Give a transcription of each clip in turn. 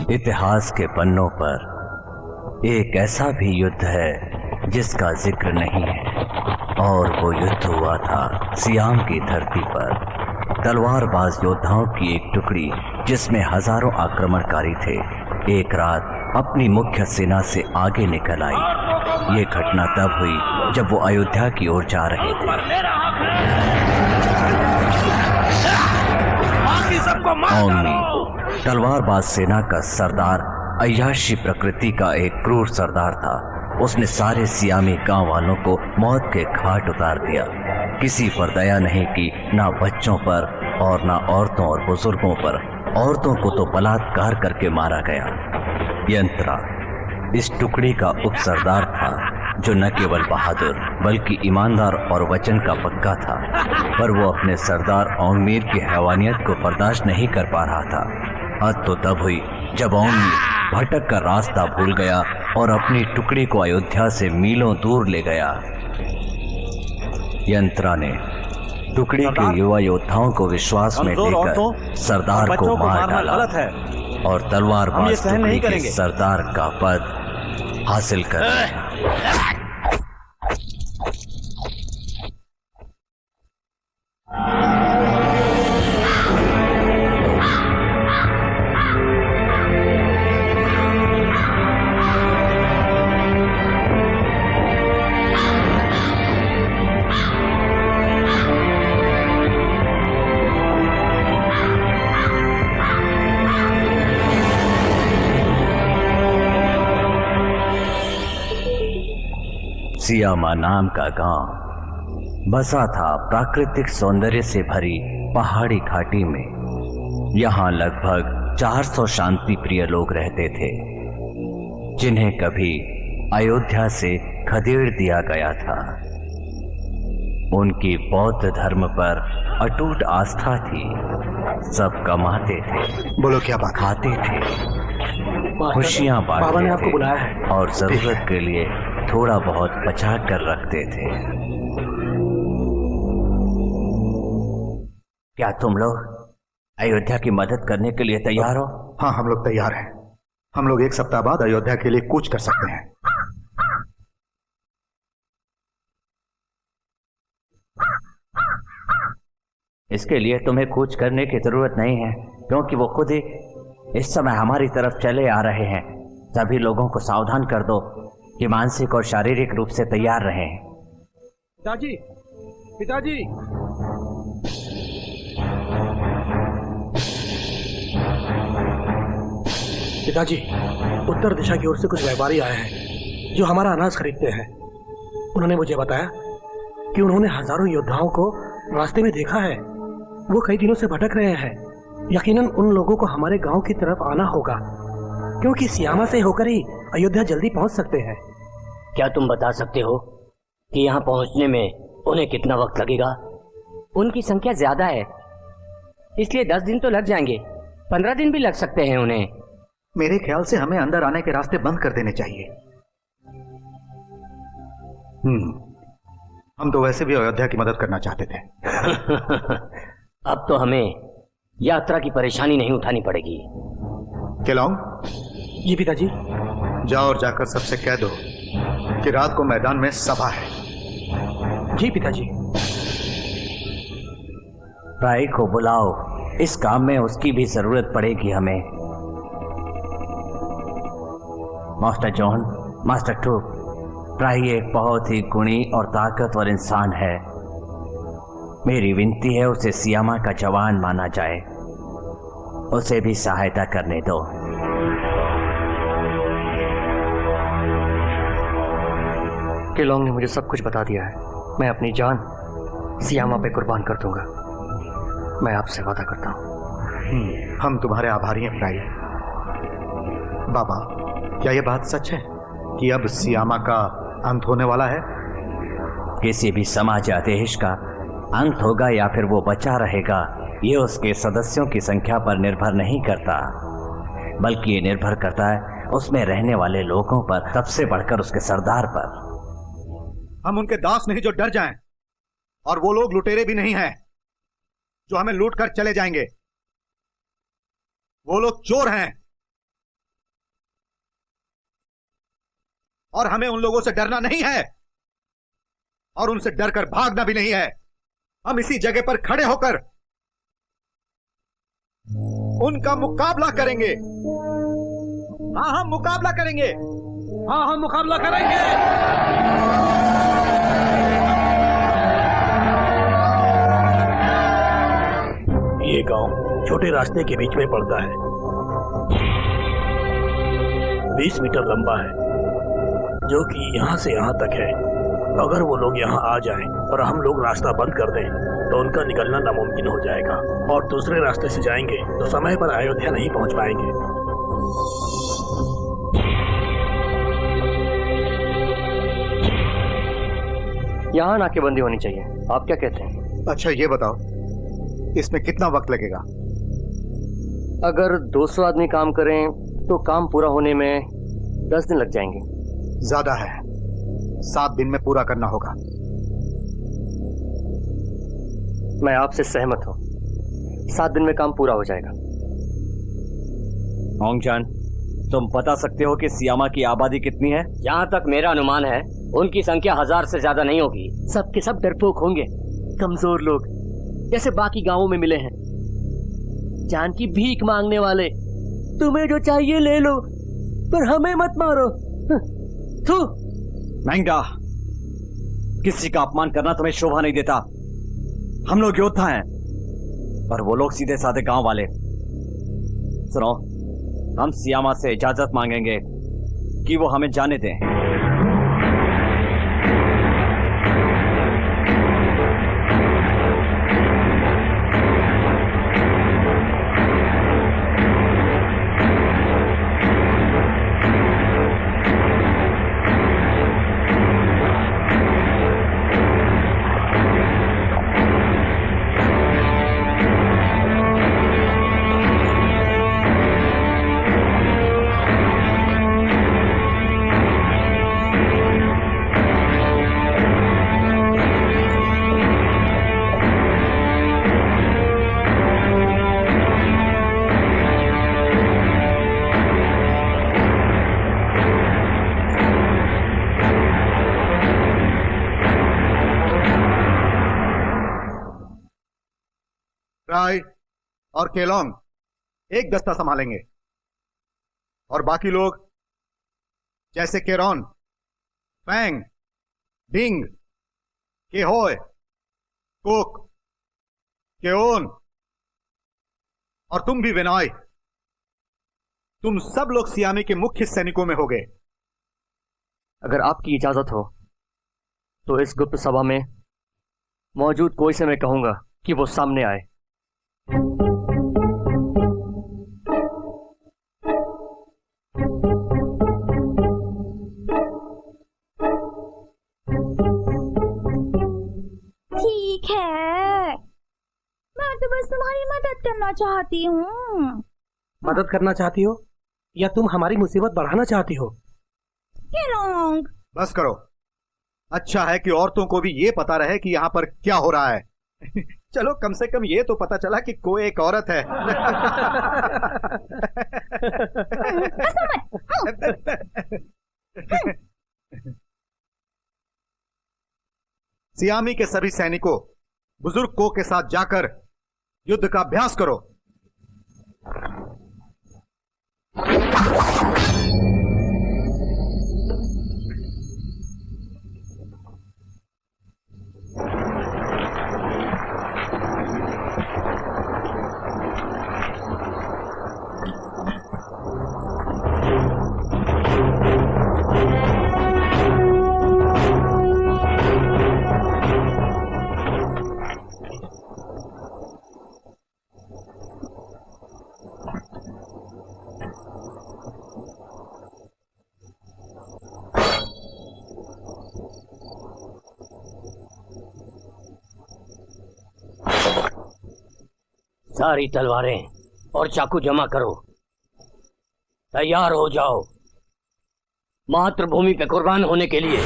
इतिहास के पन्नों पर एक ऐसा भी युद्ध है जिसका जिक्र नहीं है, और वो युद्ध हुआ था सियाम की धरती पर। तलवारबाज योद्धाओं की एक टुकड़ी जिसमें हजारों आक्रमणकारी थे, एक रात अपनी मुख्य सेना से आगे निकल आई। ये घटना तब हुई जब वो अयोध्या की ओर जा रहे थे। तलवारबाज सेना का सरदार अय्याशी प्रकृति का एक क्रूर सरदार था। उसने सारे सियामी गांव वालों को मौत के घाट उतार दिया। किसी पर दया नहीं की, ना बच्चों पर और ना औरतों और बुजुर्गों पर। औरतों को तो बलात्कार करके मारा गया। यंत्रा इस टुकड़ी का उप सरदार था, जो न केवल बहादुर बल्कि ईमानदार और वचन का पक्का था। पर वो अपने सरदार औंगमीर की हैवानियत को बर्दाश्त नहीं कर पा रहा था। हद तो तब हुई जब औंगमीर भटक कर रास्ता भूल गया और अपनी टुकड़ी को अयोध्या से मीलों दूर ले गया। यंत्रा ने टुकड़ी के युवा योद्धाओं को विश्वास में लेकर सरदार को मार डाला और तलवारबाज टुकड़ी के सरदार का पद हासिल कर लिया। सियामा नाम का गांव बसा था प्राकृतिक सौंदर्य से भरी पहाड़ी घाटी में। यहाँ लगभग 400 शांति प्रिय लोग रहते थे, जिन्हें कभी अयोध्या से खदेड़ दिया गया था। उनकी बौद्ध धर्म पर अटूट आस्था थी। सब कमाते थे, बोलो क्या बात, खाते थे, खुशियां बांटते थे और जरूरत के लिए थोड़ा बहुत बचा कर रखते थे। क्या तुम लोग अयोध्या की मदद करने के लिए तैयार हो? हाँ, हम लोग तैयार हैं। हम लोग 1 सप्ताह बाद अयोध्या के लिए कूच कर सकते हैं। इसके लिए तुम्हें कूच करने की जरूरत नहीं है, क्योंकि वो खुद ही इस समय हमारी तरफ चले आ रहे हैं। सभी लोगों को सावधान कर दो कि मानसिक और शारीरिक रूप से तैयार रहें। पिताजी, पिताजी, पिताजी, उत्तर दिशा की ओर से कुछ व्यापारी आए हैं जो हमारा अनाज खरीदते हैं। उन्होंने मुझे बताया कि उन्होंने हजारों योद्धाओं को रास्ते में देखा है। वो कई दिनों से भटक रहे हैं। यकीनन उन लोगों को हमारे गांव की तरफ आना होगा, क्योंकि सियामा से होकर ही अयोध्या जल्दी पहुंच सकते हैं। क्या तुम बता सकते हो कि यहाँ पहुंचने में उन्हें कितना वक्त लगेगा? उनकी संख्या ज्यादा है, इसलिए 10 दिन तो लग जाएंगे। 15 दिन भी लग सकते हैं उन्हें। मेरे ख्याल से हमें अंदर आने के रास्ते बंद कर देने चाहिए। हम तो वैसे भी अयोध्या की मदद करना चाहते थे। अब तो हमें यात्रा की परेशानी नहीं उठानी पड़ेगी। केलोंग, जी पिताजी। जाओ और जाकर सबसे कह दो कि रात को मैदान में सभा है। जी पिताजी। राय को बुलाओ, इस काम में उसकी भी जरूरत पड़ेगी हमें। मास्टर जॉन, मास्टर टूक, राय एक बहुत ही गुणी और ताकतवर इंसान है। मेरी विनती है उसे सियामा का जवान माना जाए। उसे भी सहायता करने दो। केलोंग ने मुझे सब कुछ बता दिया है। मैं अपनी जान सियामा पे कुर्बान कर दूंगा। मैं आपसे वादा करता हूँ। हम तुम्हारे आभारी हैं फ्राई। बाबा, क्या यह बात सच है कि अब सियामा का अंत होने वाला है? किसी भी समाज या देश का अंत होगा या फिर वो बचा रहेगा, ये उसके सदस्यों की संख्या पर निर्भर नहीं करता, बल्कि ये निर्भर करता है उसमें रहने वाले लोगों पर, सबसे बढ़कर उसके सरदार पर। हम उनके दास नहीं जो डर जाएं, और वो लोग लुटेरे भी नहीं हैं जो हमें लूट कर चले जाएंगे। वो लोग चोर हैं और हमें उन लोगों से डरना नहीं है और उनसे डरकर भागना भी नहीं है। हम इसी जगह पर खड़े होकर उनका मुकाबला करेंगे। हाँ, हम मुकाबला करेंगे। हाँ, हम मुकाबला करेंगे। ये गांव छोटे रास्ते के बीच में पड़ता है, 20 मीटर लंबा है, जो कि यहाँ से यहाँ तक है। अगर वो लोग यहाँ आ जाएं और हम लोग रास्ता बंद कर दें तो उनका निकलना नामुमकिन हो जाएगा, और दूसरे रास्ते से जाएंगे तो समय पर अयोध्या नहीं पहुँच पाएंगे। यहाँ नाकेबंदी होनी चाहिए, आप क्या कहते हैं? अच्छा, ये बताओ इसमें कितना वक्त लगेगा? अगर 200 आदमी काम करें तो काम पूरा होने में 10 दिन लग जाएंगे। ज्यादा है, 7 दिन में पूरा करना होगा। मैं आपसे सहमत हूँ, 7 दिन में काम पूरा हो जाएगा। होंगजान, तुम बता सकते हो कि सियामा की आबादी कितनी है? जहाँ तक मेरा अनुमान है उनकी संख्या 1000 से ज्यादा नहीं होगी। सबके सब डरपोक होंगे, कमजोर लोग, जैसे बाकी गांवों में मिले हैं, जान की भीख मांगने वाले। तुम्हें जो चाहिए ले लो, पर हमें मत मारो। थू। मैंगडा, किसी का अपमान करना तुम्हें शोभा नहीं देता। हम लोग योद्धा हैं, पर वो लोग सीधे साधे गांव वाले। सुनो, हम सियामा से इजाजत मांगेंगे कि वो हमें जाने दें। राय और केलोंग एक दस्ता संभालेंगे और बाकी लोग जैसे केरोन, फैंग, डिंग, केहोय, कुक, केओन और तुम भी विनॉय, तुम सब लोग सियामी के मुख्य सैनिकों में होगे। अगर आपकी इजाजत हो तो इस गुप्त सभा में मौजूद कोई से मैं कहूंगा कि वो सामने आए। ठीक है, मैं तो बस तुम्हारी मदद करना चाहती हूँ। मदद करना चाहती हो या तुम हमारी मुसीबत बढ़ाना चाहती हो? केलोंग, बस करो। अच्छा है कि औरतों को भी ये पता रहे कि यहाँ पर क्या हो रहा है। चलो, कम से कम ये तो पता चला कि कोई एक औरत है। सियामी के सभी सैनिकों, बुजुर्ग को के साथ जाकर युद्ध का अभ्यास करो। सारी तलवारें और चाकू जमा करो, तैयार हो जाओ मातृभूमि पे कुर्बान होने के लिए।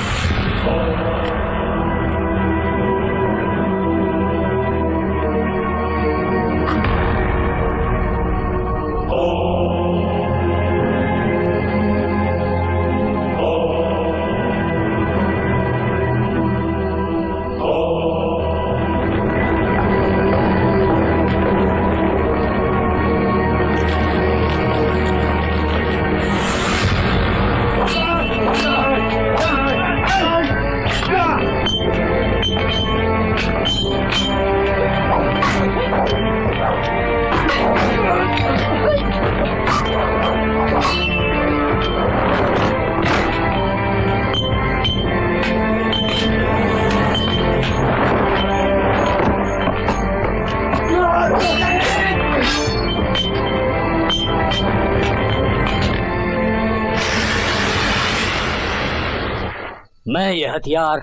मैं ये हथियार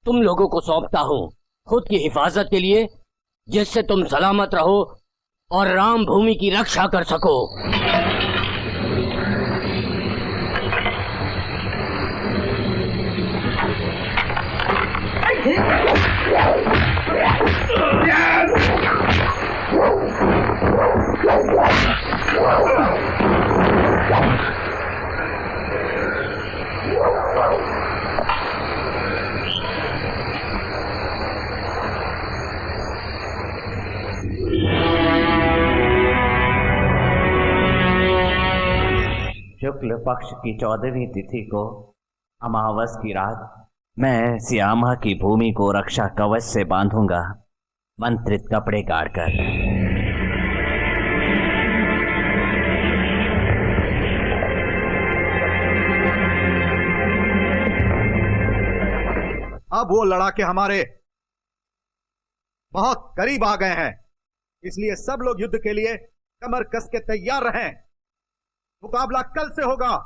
तुम लोगों को सौंपता हूँ खुद की हिफाजत के लिए, जिससे तुम सलामत रहो और राम भूमि की रक्षा कर सको। शुक्ल पक्ष की 14वीं तिथि को अमावस की रात मैं सियामा की भूमि को रक्षा कवच से बांधूंगा, मंत्रित कपड़े गाड़कर। अब वो लड़ाके हमारे बहुत करीब आ गए हैं, इसलिए सब लोग युद्ध के लिए कमर कस के तैयार रहें। मुकाबला कल से होगा।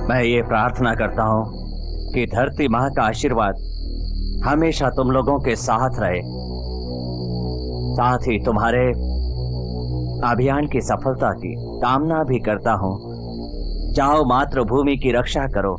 मैं ये प्रार्थना करता हूँ कि धरती माँ का आशीर्वाद हमेशा तुम लोगों के साथ रहे, साथ ही तुम्हारे अभियान की सफलता की कामना भी करता हूँ। जाओ मातृभूमि की रक्षा करो।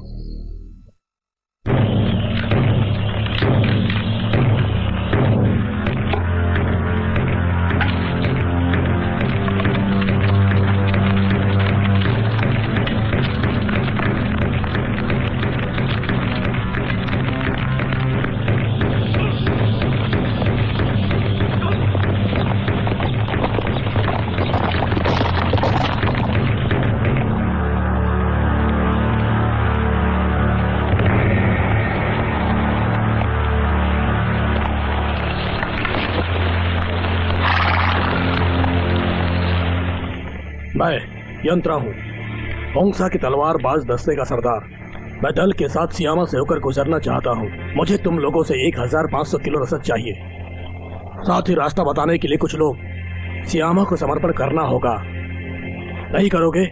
मैं यंत्रा हूँ, ओंसा की तलवार बाज दस्ते का सरदार। मैं दल के साथ सियामा से होकर गुजरना चाहता हूँ। मुझे तुम लोगों से 1500 किलो रसद चाहिए। साथ ही रास्ता बताने के लिए कुछ लोग। सियामा को समर्पण करना होगा। नहीं करोगे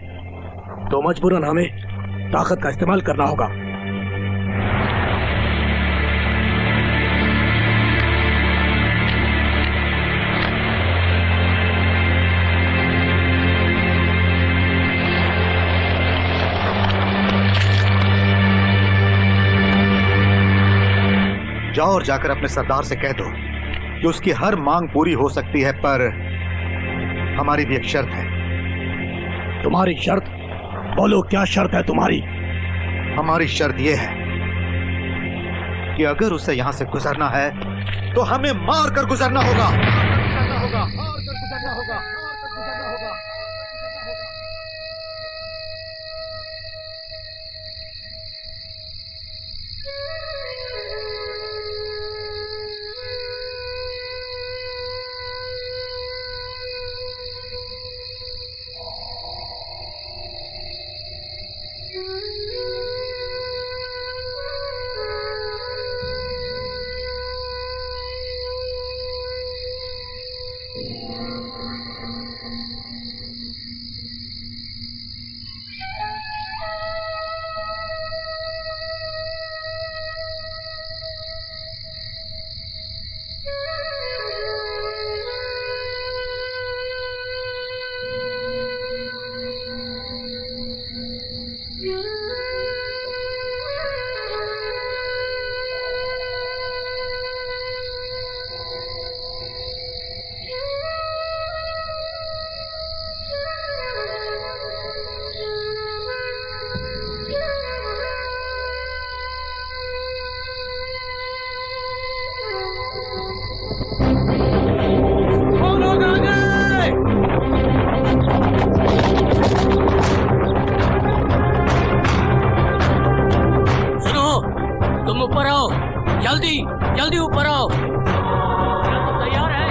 तो मजबूरन हमें ताकत का इस्तेमाल करना होगा। जाओ और जाकर अपने सरदार से कह दो कि उसकी हर मांग पूरी हो सकती है, पर हमारी भी एक शर्त है। तुम्हारी शर्त? बोलो, क्या शर्त है तुम्हारी? हमारी शर्त यह है कि अगर उसे यहां से गुजरना है तो हमें मार कर गुजरना होगा। जल्दी ऊपर आओ। तैयार है?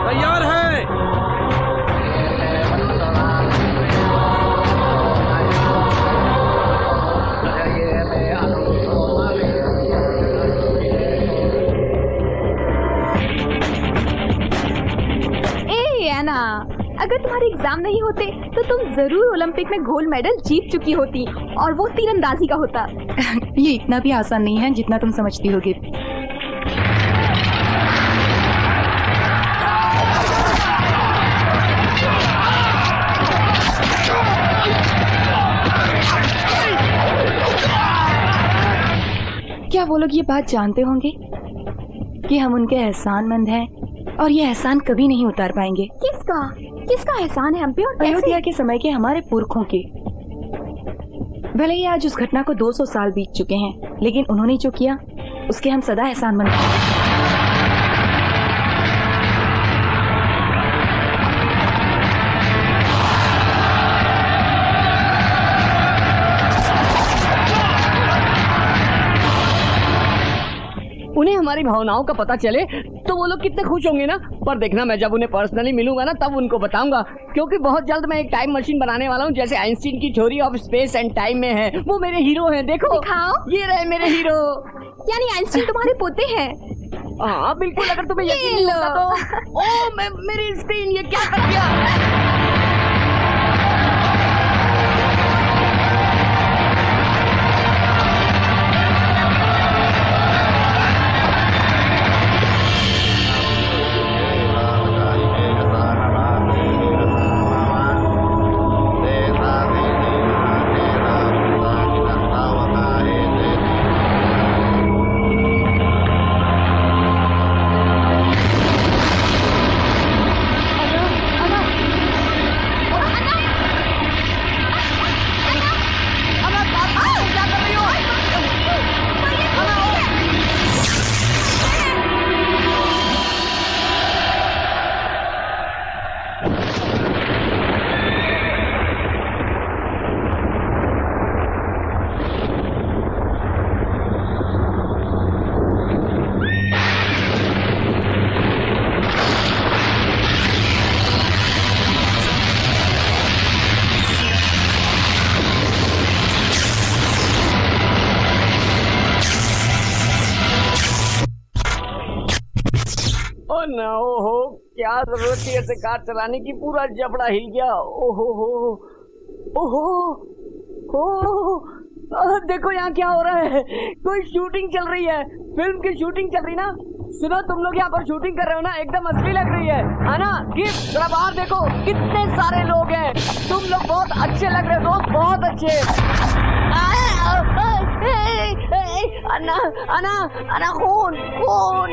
तैयार है। एना, अगर तुम्हारे एग्जाम नहीं होते तो तुम जरूर ओलंपिक में गोल्ड मेडल जीत चुकी होती, और वो तीरंदाजी का होता। ये इतना भी आसान नहीं है जितना तुम समझती होगी। क्या वो लोग ये बात जानते होंगे कि हम उनके एहसानमंद हैं और ये एहसान कभी नहीं उतार पाएंगे? किसका एहसान है हम पे? और अयोध्या के समय के हमारे पुरखों के। भले ही आज उस घटना को 200 साल बीत चुके हैं, लेकिन उन्होंने जो किया उसके हम सदा एहसानमंद हैं। उन्हें हमारी भावनाओं का पता चले तो वो लोग कितने खुश होंगे ना। पर देखना, मैं जब उन्हें पर्सनली मिलूंगा ना तब उनको बताऊंगा, क्योंकि बहुत जल्द मैं एक टाइम मशीन बनाने वाला हूँ, जैसे आइंस्टीन की theory of space and time में है। वो मेरे हीरो हैं, देखो। दिखाओ। ये रहे मेरे हीरो। यानी आइंस्टीन तुम्हारे पोते हैं? हाँ बिल्कुल। अगर तुम्हें यकीन नहीं होता तो ओ मेरी स्क्रीन ये क्या कर दिया? ओहो, क्या जरूरत थी ऐसे कार चलाने की? पूरा जबड़ा हिल गया। ओहो हो, ओहो, ओहो, देखो यहाँ क्या हो रहा है, कोई शूटिंग चल रही है, फिल्म की शूटिंग चल रही ना। सुनो, तुम लोग यहाँ पर शूटिंग कर रहे हो ना, एकदम असली लग रही है ना? गिफ्ट जरा बाहर देखो, कितने सारे लोग हैं। तुम लोग बहुत अच्छे लग रहे हो दोस्त, बहुत अच्छे। अन्ना अन्ना अन्ना, खून खून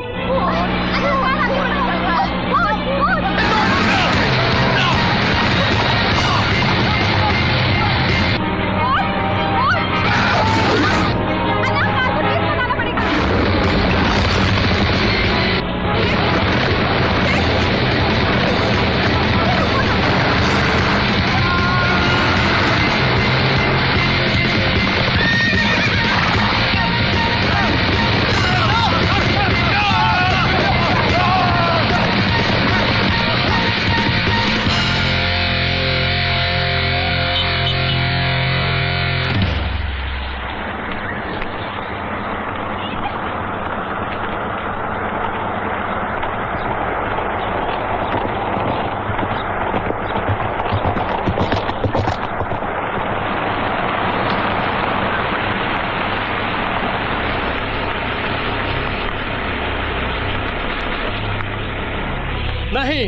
नहीं,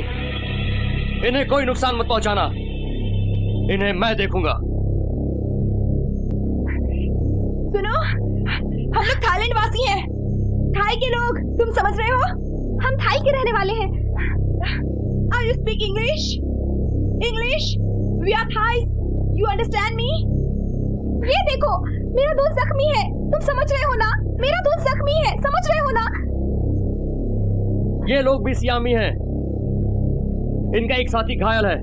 इन्हें कोई नुकसान मत पहुंचाना, इन्हें मैं देखूंगा। सुनो, हम लोग थाईलैंड वासी हैं, थाई के लोग, तुम समझ रहे हो? हम थाई के रहने वाले हैं। Are you speak English? English? We are Thais. You understand me? ये देखो, मेरा दोस्त जख्मी है, तुम समझ रहे हो ना? मेरा दोस्त जख्मी है, समझ रहे हो ना? ये लोग भी सियामी हैं। इनका एक साथी घायल है,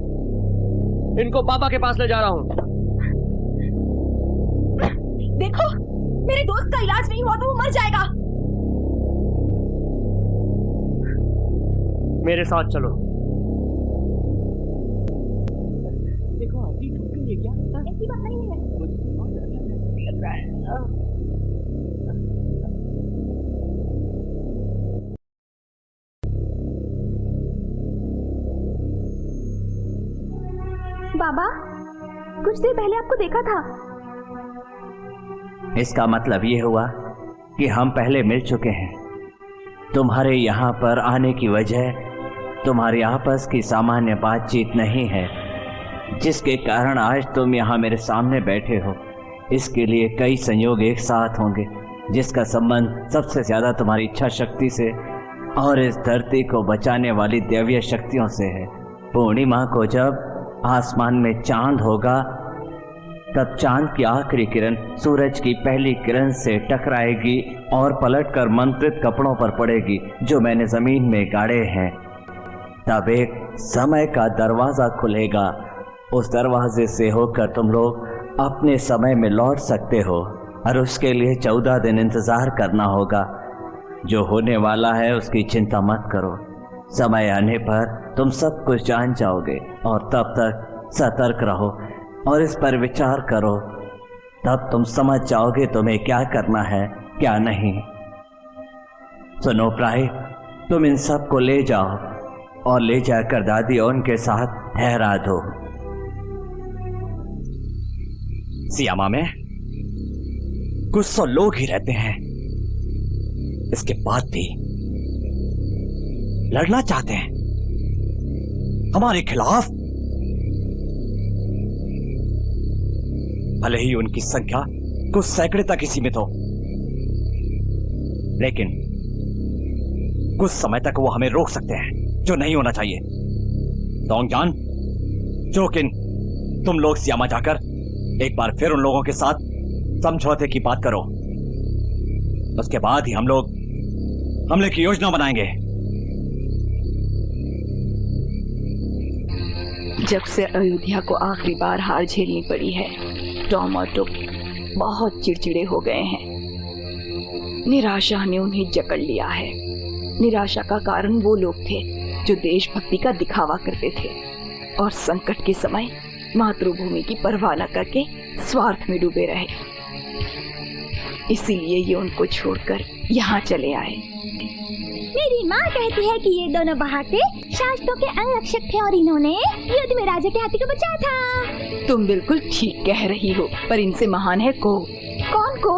इनको बाबा के पास ले जा रहा हूं। देखो, मेरे दोस्त का इलाज नहीं हुआ तो वो मर जाएगा। मेरे साथ चलो। देखो अभी ये क्या ऐसी बात नहीं है। लग रहा है। बाबा, कुछ देर पहले आपको देखा था। इसका मतलब ये हुआ कि हम पहले मिल चुके हैं। तुम्हारे यहाँ पर आने की वजह तुम्हारी आपस की सामान्य बातचीत नहीं है, जिसके कारण आज तुम यहाँ मेरे सामने बैठे हो। इसके लिए कई संयोग एक साथ होंगे, जिसका संबंध सबसे ज्यादा तुम्हारी इच्छा शक्ति से और इस धरती को बचाने वाली दैवीय शक्तियों से है। पूर्णिमा को जब आसमान में चांद होगा, तब चांद की आखिरी किरण सूरज की पहली किरण से टकराएगी और पलटकर मंत्रित कपड़ों पर पड़ेगी जो मैंने जमीन में गाड़े हैं। तब एक समय का दरवाजा खुलेगा, उस दरवाजे से होकर तुम लोग अपने समय में लौट सकते हो, और उसके लिए 14 दिन इंतजार करना होगा। जो होने वाला है उसकी चिंता मत करो, समय आने पर तुम सब कुछ जान जाओगे, और तब तक सतर्क रहो और इस पर विचार करो। तब तुम समझ जाओगे तुम्हें क्या करना है क्या नहीं। सुनो प्राय, तुम इन सब को ले जाओ और ले जाकर दादी और उनके साथ ठहरा दो। सियामा में कुछ 100 लोग ही रहते हैं, इसके बाद भी लड़ना चाहते हैं हमारे खिलाफ। भले ही उनकी संख्या कुछ सैकड़े तक ही सीमित हो, लेकिन कुछ समय तक वो हमें रोक सकते हैं, जो नहीं होना चाहिए। दोंगजान, जोकिन, तुम लोग सियामा जाकर एक बार फिर उन लोगों के साथ समझौते की बात करो। उसके बाद ही हम लोग हमले की योजना बनाएंगे। जब से अयोध्या को आखिरी बार हार झेलनी पड़ी है, टॉम और टुक बहुत चिड़चिड़े हो गए हैं। निराशा ने उन्हें जकड़ लिया है। निराशा का कारण वो लोग थे जो देशभक्ति का दिखावा करते थे और संकट के समय मातृभूमि की परवाह न करके स्वार्थ में डूबे रहे। इसीलिए ये उनको छोड़कर यहाँ चले आए। मेरी माँ कहती है कि ये दोनों बहाते शासकों के अंगरक्षक थे और इन्होंने युद्ध में राजा के हाथी को बचाया था। तुम बिल्कुल ठीक कह रही हो, पर इनसे महान है को, कौन को?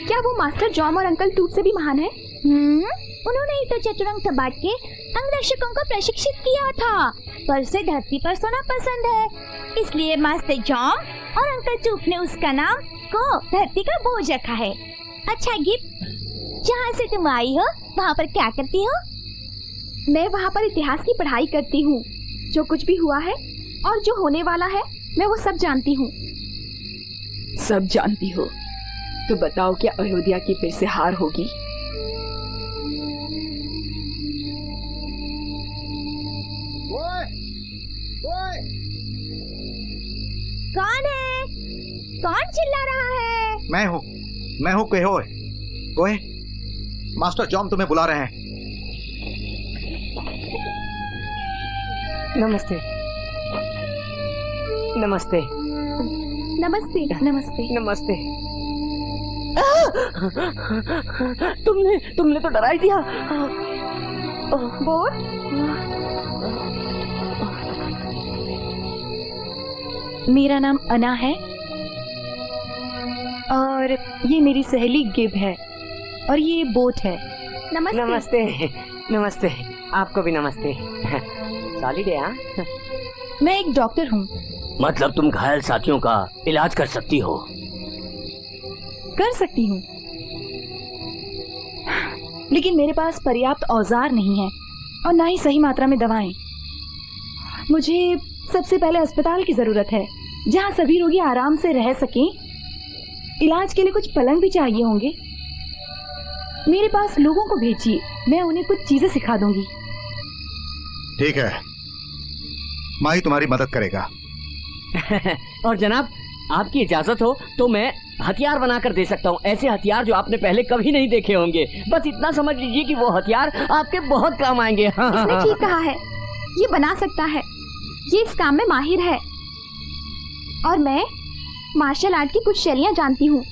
क्या वो मास्टर जॉम और अंकल टूट से भी महान है? उन्होंने ही तो चतुरंग बांट के अंगरक्षकों को प्रशिक्षित किया था, पर उसे धरती पर सोना पसंद है, इसलिए मास्टर जॉम और अंकल टूट ने उसका नाम को धरती का बोझ रखा है। अच्छा गिप, जहाँ से तुम आई हो वहाँ पर क्या करती हो? मैं वहाँ पर इतिहास की पढ़ाई करती हूँ। जो कुछ भी हुआ है और जो होने वाला है मैं वो सब जानती हूँ। सब जानती हो तो बताओ, क्या अयोध्या की फिर से हार होगी? कौन है? कौन चिल्ला रहा है? मैं हूँ कोए। कोए, मास्टर जॉम तुम्हें बुला रहे हैं। नमस्ते। नमस्ते। नमस्ते। नमस्ते। नमस्ते। तुमने तो डरा ही दिया। बोट, मेरा नाम अना है और ये मेरी सहेली गिब है और ये बोट है। नमस्ते। नमस्ते। नमस्ते। आपको भी नमस्ते। सॉलिड है। हाँ, मैं एक डॉक्टर हूँ। मतलब तुम घायल साथियों का इलाज कर सकती हो? कर सकती हूँ, लेकिन मेरे पास पर्याप्त औजार नहीं है और ना ही सही मात्रा में दवाएं। मुझे सबसे पहले अस्पताल की जरूरत है जहाँ सभी रोगी आराम से रह सकें। इलाज के लिए कुछ पलंग भी चाहिए होंगे। मेरे पास लोगों को भेजिए, मैं उन्हें कुछ चीजें सिखा दूंगी। ठीक है, माही तुम्हारी मदद करेगा। और जनाब, आपकी इजाजत हो तो मैं हथियार बनाकर दे सकता हूँ, ऐसे हथियार जो आपने पहले कभी नहीं देखे होंगे। बस इतना समझ लीजिए कि वो हथियार आपके बहुत काम आएंगे। इसने ठीक कहा है, ये बना सकता है, ये इस काम में माहिर है। और मैं मार्शल आर्ट की कुछ शैलियां जानती हूँ।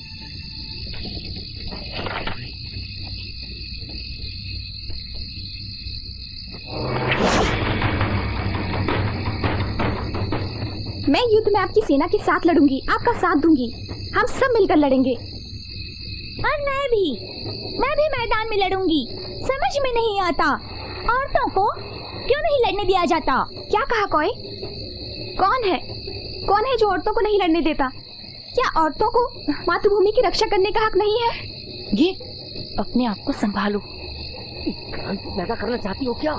मैं युद्ध में आपकी सेना के साथ लड़ूंगी, आपका साथ दूंगी, हम सब मिलकर लड़ेंगे। और मैं भी मैदान में लड़ूंगी। समझ में नहीं आता, औरतों को क्यों नहीं लड़ने दिया जाता? क्या कहा कोई? कौन है जो औरतों को नहीं लड़ने देता? क्या औरतों को मातृभूमि की रक्षा करने का हक नहीं है? ये अपने आप को संभालो। पैदा करना चाहती हो क्या?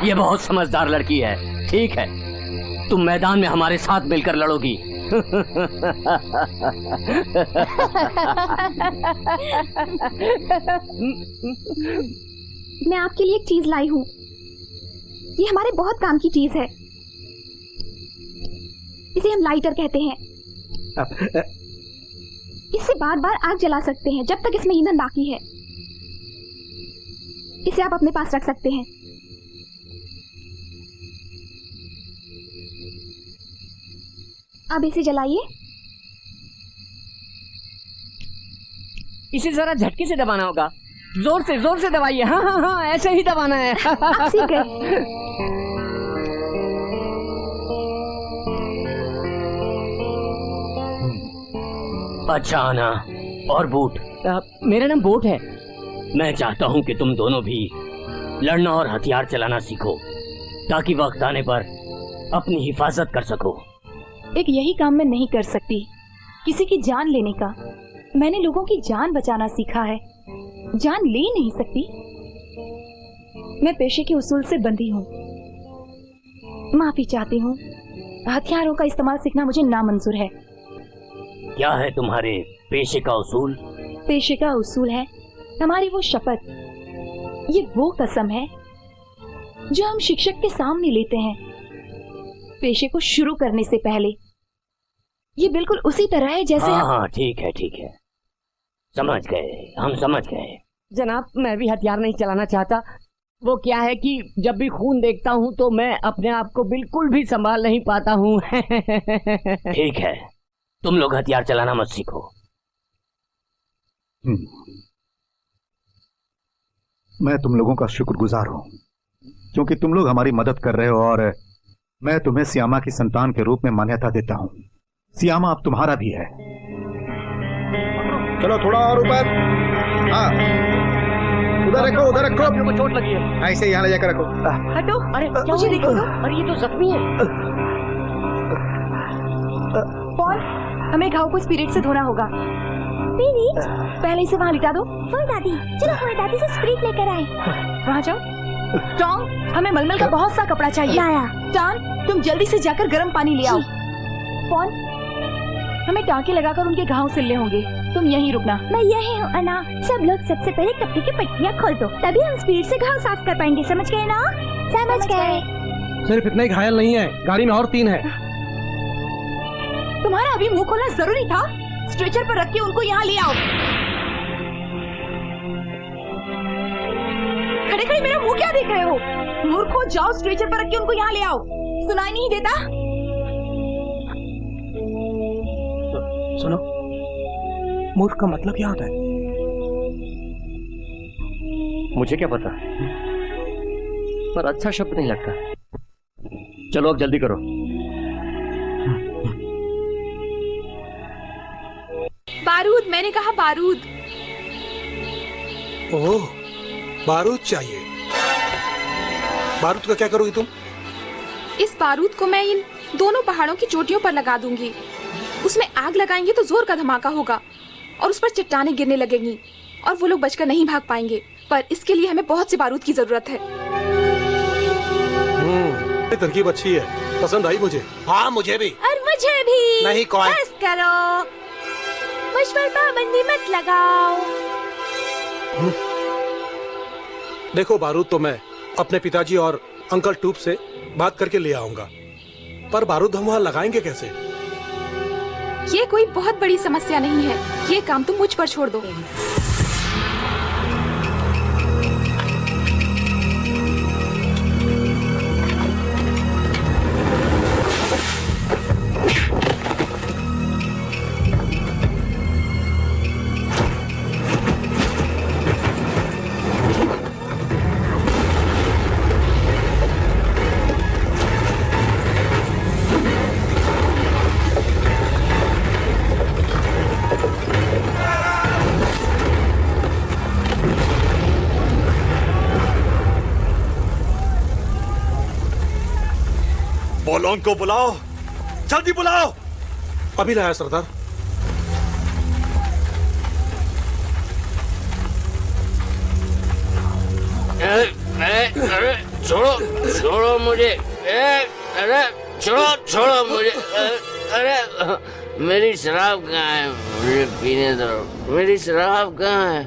ये बहुत समझदार लड़की है। ठीक है, तुम मैदान में हमारे साथ मिलकर लड़ोगी। मैं आपके लिए एक चीज लाई हूँ। ये हमारे बहुत काम की चीज है। इसे हम लाइटर कहते हैं। इससे बार बार आग जला सकते हैं जब तक इसमें ईंधन बाकी है। इसे आप अपने पास रख सकते हैं। अब इसे जलाइए। इसे जरा झटके से दबाना होगा। जोर से दबाइए। हाँ हाँ हाँ, ऐसे ही दबाना है। आप सीख गए। अच्छा आना और बूट। मेरा नाम बोट है। मैं चाहता हूँ कि तुम दोनों भी लड़ना और हथियार चलाना सीखो, ताकि वक्त आने पर अपनी हिफाजत कर सको। एक यही काम मैं नहीं कर सकती, किसी की जान लेने का। मैंने लोगों की जान बचाना सीखा है, जान ले नहीं सकती। मैं पेशे के उसूल से बंधी हूँ। माफी चाहती हूँ, हथियारों का इस्तेमाल सीखना मुझे नामंजूर है। क्या है तुम्हारे पेशे का उसूल? पेशे का उसूल है हमारी वो शपथ, ये वो कसम है जो हम शिक्षक के सामने लेते हैं पेशे को शुरू करने से पहले। ये बिल्कुल उसी तरह है जैसे हाँ, ठीक है, समझ गए, हम समझ गए। जनाब, मैं भी हथियार नहीं चलाना चाहता। वो क्या है कि जब भी खून देखता हूँ तो मैं अपने आप को बिल्कुल भी संभाल नहीं पाता हूँ। ठीक है, तुम लोग हथियार चलाना मत सीखो। मैं तुम लोगों का शुक्रगुजार हूँ। क्योंकि तुम लोग हमारी मदद कर रहे हो और मैं तुम्हें सियामा की संतान के रूप में मान्यता देता हूं। सियामा अब तुम्हारा भी है। चलो थोड़ा और ऊपर। हाँ, उधर रखो, उधर रखो। को चोट लगी है। ऐसे यहाँ ले जाकर रखो। हटो। अरे मुझे देखो। अरे ये तो जख्मी है। पॉल, हमें घाव को स्पिरिट से धोना होगा। स्पिरिट? पहले इसे वहाँ लिटा दो। फोई दादी, चलो फोई दादी से स्पिरिट लेकर आए। वहाँ जाओ। टॉम, हमें मलमल का बहुत सा कपड़ा चाहिए। लाया। टॉम, तुम जल्दी से जाकर गर्म पानी ले आओ। पॉल, हमें टाँके लगाकर उनके घाव सिलने होंगे। तुम यहीं रुकना। मैं यही हूँ अना। सब लोग सबसे पहले कपड़े की पट्टियाँ खोल दो, तभी हम स्पिरिट से घाव साफ कर पाएंगे। समझ गए ना? समझ गए। सिर्फ इतने ही घायल नहीं है, गाड़ी में और 3 है। तुम्हारा अभी मुंह खोलना जरूरी था। स्ट्रेचर पर रख के उनको यहाँ ले आओ। खड़े खड़े मेरा मुंह क्या देख रहे हो? मूर्खो, जाओ स्ट्रेचर पर रख के उनको यहाँ ले आओ। सुनाई नहीं देता? सुनो, मूर्ख का मतलब क्या होता है? मुझे क्या पता, पर अच्छा शब्द नहीं लगता। चलो अब जल्दी करो। बारूद, मैंने कहा बारूद। ओह, बारूद चाहिए। बारूद का क्या करोगी तुम? इस बारूद को मैं इन दोनों पहाड़ों की चोटियों पर लगा दूंगी। उसमें आग लगाएंगे तो जोर का धमाका होगा और उस पर चट्टानें गिरने लगेंगी और वो लोग बचकर नहीं भाग पाएंगे। पर इसके लिए हमें बहुत से बारूद की जरूरत है। तरकीब अच्छी है, पसंद आई मुझे। हाँ, मुझे भी। और मुझे भी। नहीं कौन? बस करो, मुझ पर पाबंदी मत लगाओ। देखो बारूद तो मैं अपने पिताजी और अंकल टूब से बात करके ले आऊंगा, पर बारूद हम वहाँ लगाएंगे कैसे? ये कोई बहुत बड़ी समस्या नहीं है। ये काम तुम मुझ पर छोड़ दो। बोलों को बुलाओ, जल्दी बुलाओ। अभी लाया सरदार। अरे छोड़ो छोड़ो मुझे। अरे छोड़ो मुझे। अरे मेरी शराब कहाँ है? मुझे पीने दो। मेरी शराब कहाँ है?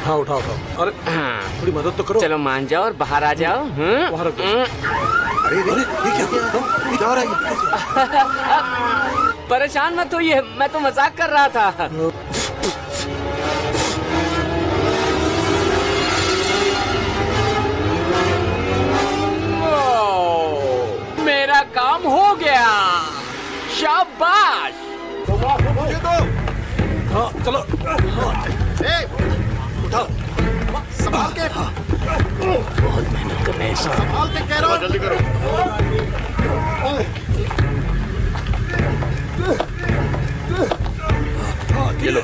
हाँ, उठाओ उठाओ। अरे थोड़ी मदद तो करो। चलो मान जाओ और बाहर आ जाओ। वहाँ रख दो। अरे ये क्या हो रहा है? परेशान मत होइए, मैं तो मजाक कर रहा था। मेरा काम हो गया। शाबाश। मुझे दो। हाँ, चलो। उठाओ, संभाल के। बहुत मेहनत करने हैं। संभाल के कह रहा हूं। जल्दी करो। ये लो,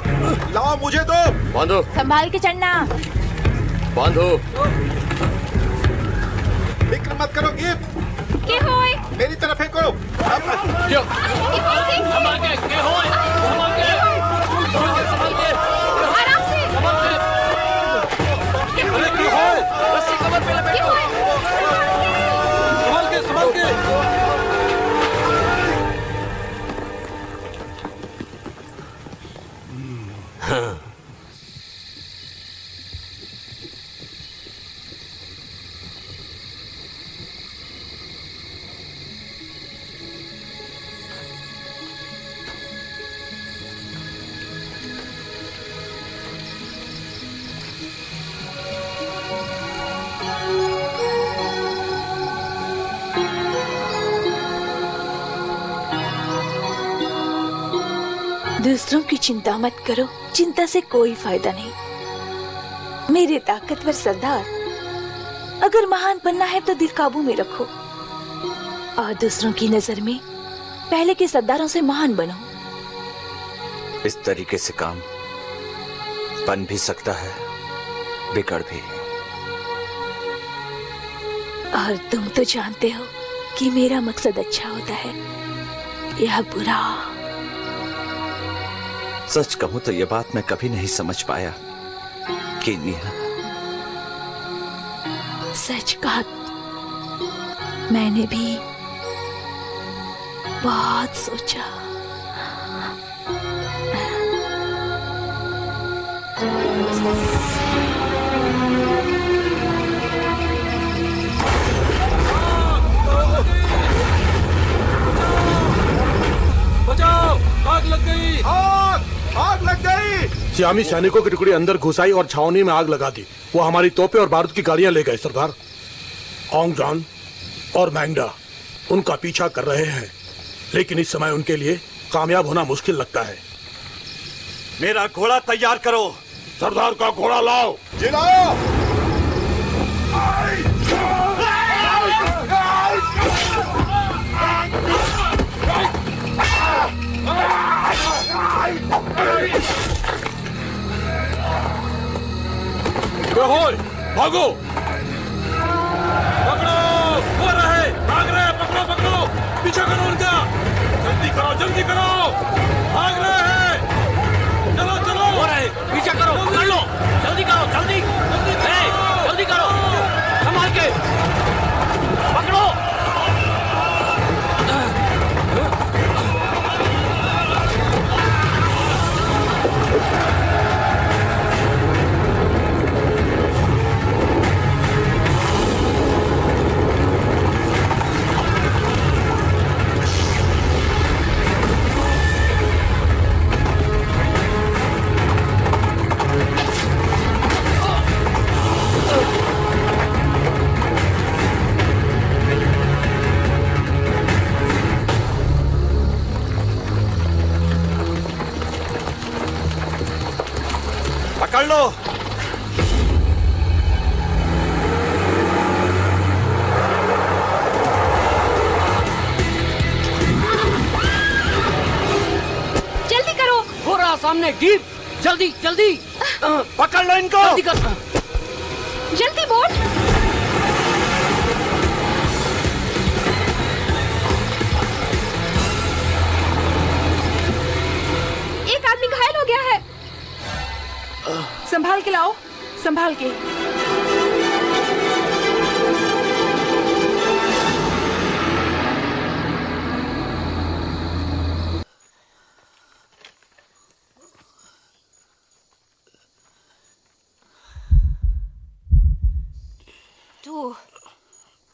लाओ मुझे दो। बांधो संभाल के चढ़ना। बांधो। फिक्र मत करो गिफ्ट। के होए? मेरी तरफ फेंको। क्यों? संभाल के, के होए? संभाल के, संभाल के, आराम से। संभाल के। अरे क्यों होए? रस्सी कमर पे लपेटो। संभाल के, संभाल के। हाँ। दूसरों की चिंता मत करो, चिंता से कोई फायदा नहीं। मेरे ताकतवर सरदार, अगर महान बनना है तो दिल काबू में रखो और दूसरों की नजर में पहले के सरदारों से महान बनो। इस तरीके से काम बन भी सकता है, बिगड़ भी। और तुम तो जानते हो कि मेरा मकसद अच्छा होता है या बुरा। सच कहूं तो यह बात मैं कभी नहीं समझ पाया कि नेहा। सच कहा, मैंने भी बहुत सोचा। बचाओ, आग लग गई! आग लग गई! सियामी सैनिकों की टुकड़ी अंदर घुसाई और छावनी में आग लगा दी। वो हमारी तोपें और बारूद की गाड़ियां ले गए सरदार। ओंग जान और मैंगडा उनका पीछा कर रहे हैं, लेकिन इस समय उनके लिए कामयाब होना मुश्किल लगता है। मेरा घोड़ा तैयार करो। सरदार का घोड़ा लाओ। जिलाओ! भागो! पकड़ो! वो रहे! भाग रहे हैं! पकड़ो, पकड़ो! पीछे करो उनका! जल्दी करो, जल्दी करो! भाग रहे हैं! चलो, चलो! हो रहे! पीछे करो! पकड़ लो! जल्दी करो! जल्दी! जल्दी करो! संभाल के! पकड़ो! पकड़ लो। जल्दी करो! हो रहा सामने जीप! जल्दी जल्दी! पकड़ लो इनको! जल्दी कर! जल्दी बोल! एक आदमी घायल हो गया है। संभाल के लाओ, संभाल के।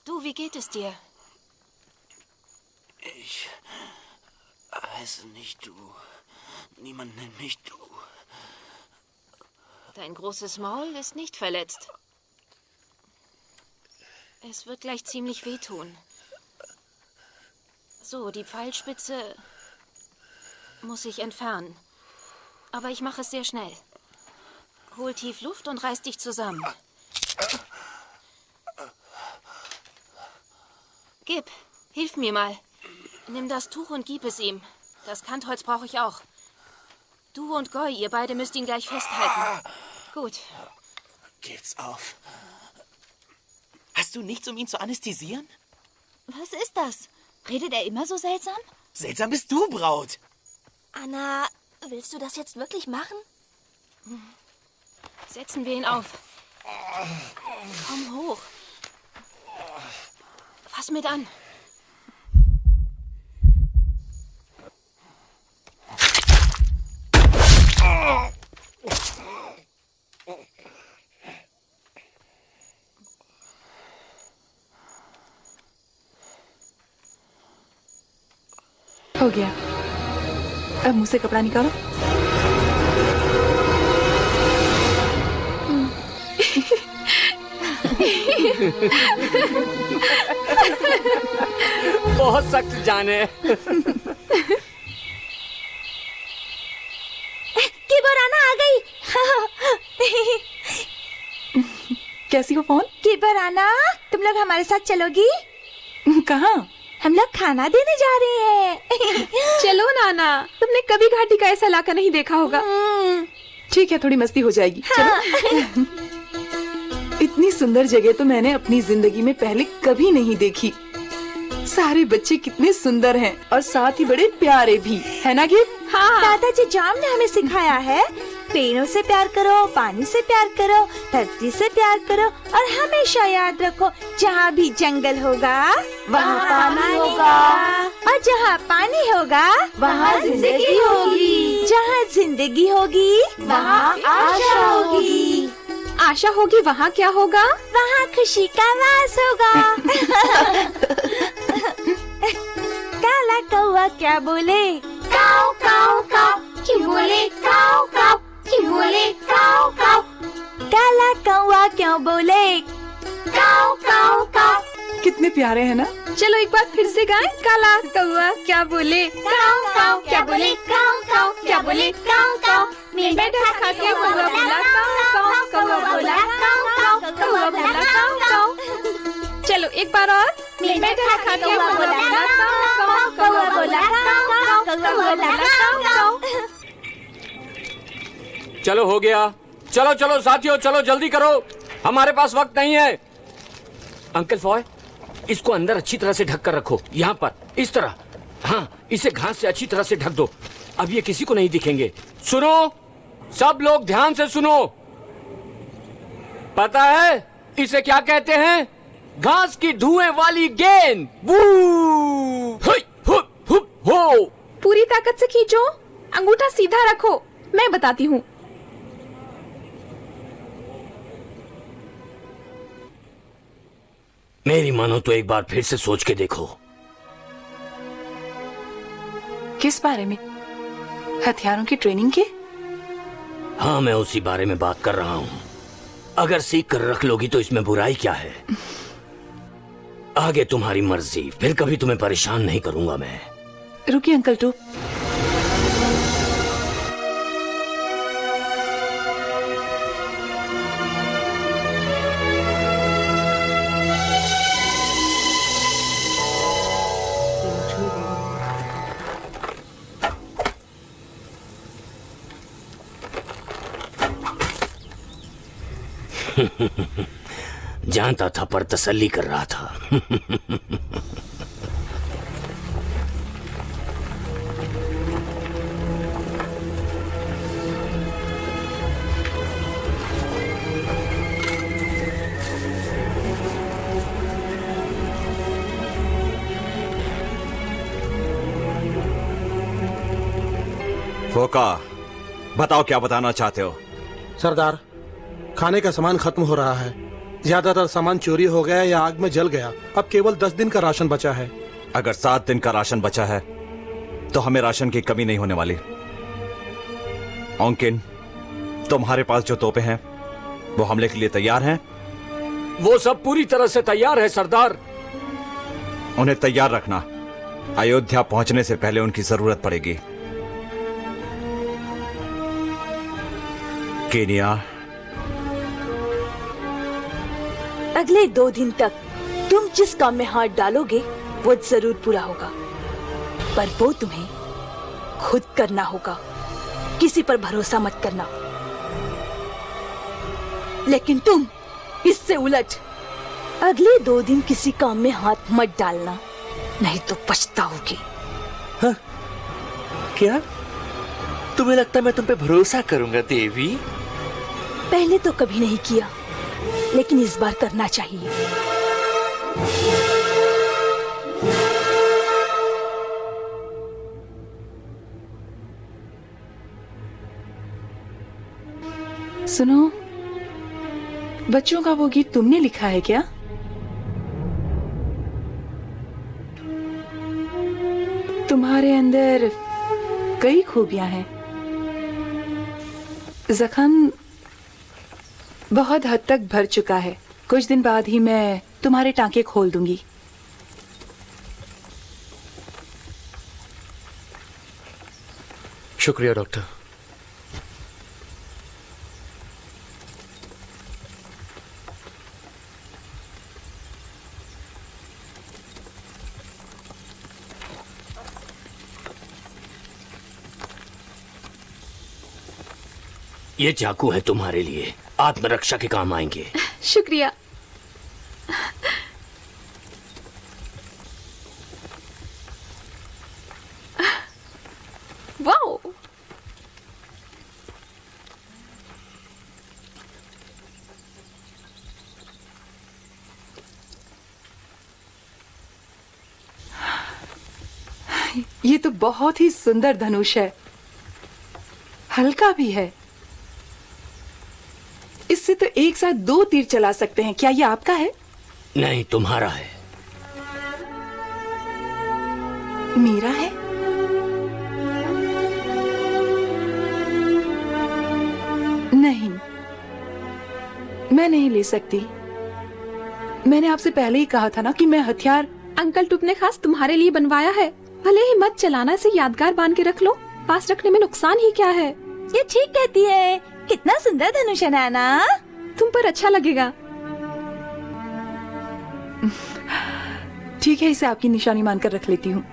Du, wie geht es dir? Ich heiße nicht du. Niemand nennt mich du. Dein großes Maul ist nicht verletzt. Es wird gleich ziemlich wehtun. So, die Pfeilspitze muss ich entfernen. Aber ich mache es sehr schnell. Hol tief Luft und reiß dich zusammen. Gib, hilf mir mal. Nimm das Tuch und gib es ihm. Das Kantholz brauche ich auch. Du und Goy, ihr beide müsst ihn gleich festhalten. Gut. Geb's auf. Hast du nichts, um ihn zu anästhesieren? Was ist das? Redet er immer so seltsam? Seltsam bist du, Braut. Anna, willst du das jetzt wirklich machen? Setzen wir ihn auf. Komm hoch. Fass mit an. हो गया। अब मुंह से कपड़ा निकालो। बहुत सख्त जान है। गई। कैसी हो फोन? कीपर आना, तुम लोग हमारे साथ चलोगी? कहाँ? हम लोग खाना देने जा रहे हैं। चलो नाना, तुमने कभी घाटी का ऐसा इलाका नहीं देखा होगा। ठीक है, थोड़ी मस्ती हो जाएगी। हाँ। चलो। इतनी सुंदर जगह तो मैंने अपनी जिंदगी में पहले कभी नहीं देखी। सारे बच्चे कितने सुंदर हैं और साथ ही बड़े प्यारे भी, है ना गिर? हाँ। दादाजी जाम ने हमें सिखाया है, पेड़ों से प्यार करो, पानी से प्यार करो, धरती से प्यार करो और हमेशा याद रखो जहाँ भी जंगल होगा वहाँ पानी होगा और जहाँ पानी होगा वहाँ जिंदगी होगी। जहाँ जिंदगी होगी वहाँ आशा होगी। आशा होगी वहाँ क्या होगा? वहाँ खुशी का वास होगा। काला कौवा क्या बोले? काऊ काऊ काऊ। क्यों बोले काऊ काऊ? क्यों बोले काऊ काऊ? काला कौवा क्यों बोले? काऊ काऊ काऊ। कितने प्यारे हैं ना? चलो एक बार फिर से गाएं। काला कौवा क्या बोले? काऊ काऊ क्या बोले? काऊ काऊ क्या बोले? काऊ काऊ। बैठा खा के कौवा बोला काऊ काऊ, कौवा बोला काऊ काऊ, कौवा बोला काऊ काऊ। चलो एक बार और। बैठा खा के कौवा बोला काऊ काऊ, कौवा बोला काऊ काऊ, कौवा बोला काऊ काऊ। चलो हो गया। चलो चलो साथियों, चलो जल्दी करो, हमारे पास वक्त नहीं है। अंकल फॉय, इसको अंदर अच्छी तरह से ढक कर रखो, यहाँ पर इस तरह। हाँ, इसे घास से अच्छी तरह से ढक दो। अब ये किसी को नहीं दिखेंगे। सुनो, सब लोग ध्यान से सुनो। पता है इसे क्या कहते हैं? घास की धुएं वाली गेंद। बू! हुई, हुप, हुप, हो। पूरी ताकत से खींचो, अंगूठा सीधा रखो, मैं बताती हूँ। मेरी मानो तो एक बार फिर से सोच के देखो। किस बारे में? हथियारों की ट्रेनिंग के? हाँ, मैं उसी बारे में बात कर रहा हूँ। अगर सीख कर रख लोगी तो इसमें बुराई क्या है? आगे तुम्हारी मर्जी, फिर कभी तुम्हें परेशान नहीं करूंगा मैं। रुकिए अंकल टू। जानता था पर तसल्ली कर रहा था। फोका, बताओ क्या बताना चाहते हो? सरदार, खाने का सामान खत्म हो रहा है। ज्यादातर सामान चोरी हो गया या आग में जल गया। अब केवल 10 दिन का राशन बचा है। अगर 7 दिन का राशन बचा है तो हमें राशन की कमी नहीं होने वाली। ऑंकिन, तुम्हारे पास जो तोपें हैं वो हमले के लिए तैयार हैं? वो सब पूरी तरह से तैयार है सरदार। उन्हें तैयार रखना, अयोध्या पहुंचने से पहले उनकी जरूरत पड़ेगी। केनिया, अगले 2 दिन तक तुम जिस काम में हाथ डालोगे वो जरूर पूरा होगा, पर वो तुम्हें खुद करना होगा। किसी पर भरोसा मत करना। लेकिन तुम इससे उलट अगले 2 दिन किसी काम में हाथ मत डालना, नहीं तो पछताओगे। हाँ? क्या तुम्हें लगता मैं तुम पे भरोसा करूंगा देवी? पहले तो कभी नहीं किया, लेकिन इस बार करना चाहिए। सुनो, बच्चों का वो गीत तुमने लिखा है क्या? तुम्हारे अंदर कई खूबियां हैं। जख्म बहुत हद तक भर चुका है। कुछ दिन बाद ही मैं तुम्हारे टांके खोल दूंगी। शुक्रिया डॉक्टर। ये चाकू है तुम्हारे लिए, आत्मरक्षा के काम आएंगे। शुक्रिया। वाओ, ये तो बहुत ही सुंदर धनुष है, हल्का भी है। इससे तो एक साथ 2 तीर चला सकते हैं। क्या ये आपका है? नहीं, तुम्हारा है। मेरा है? नहीं, मैं नहीं ले सकती। मैंने आपसे पहले ही कहा था ना कि मैं हथियार अंकल टुप ने खास तुम्हारे लिए बनवाया है। भले ही मत चलाना, इसे यादगार बांध के रख लो। पास रखने में नुकसान ही क्या है? ये ठीक कहती है। कितना सुंदर धनुष है नाना। तुम पर अच्छा लगेगा। ठीक है, इसे आपकी निशानी मानकर रख लेती हूँ।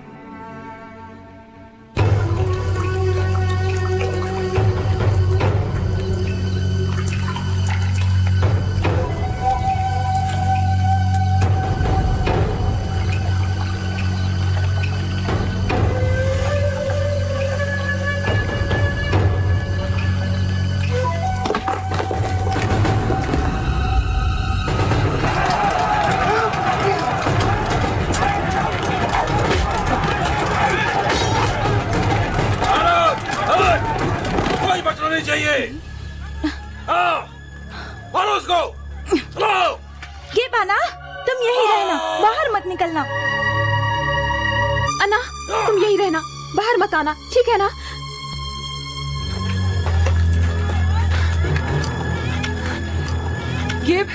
ठीक है ना? गिब,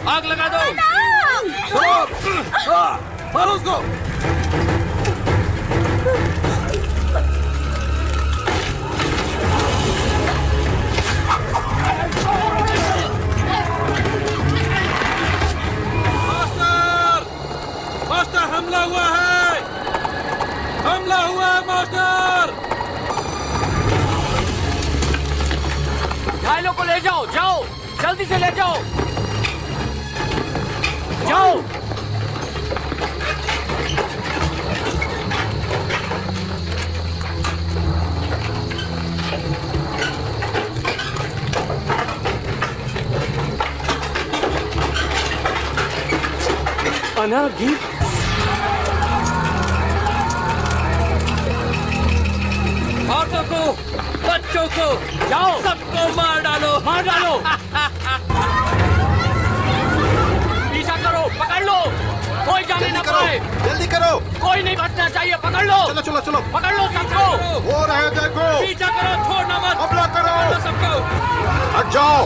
आग लगा दो। मारो उसको। मास्टर, हमला हुआ है, हमला हुआ है मास्टर। घायलों को ले जाओ, जाओ जल्दी से ले जाओ, जाओ। अनागी, औरतों को, बच्चों को, जाओ सबको मार डालो, मार डालो। पीछा करो, पकड़ लो, कोई जाने ना पाए। जल्दी करो, कोई नहीं बचना चाहिए, पकड़ लो। चलो चलो चलो, पकड़ लो सबको। वो रहे देखो, पीछा करो, छोड़ना मत, हमला करो सबको। हट जाओ।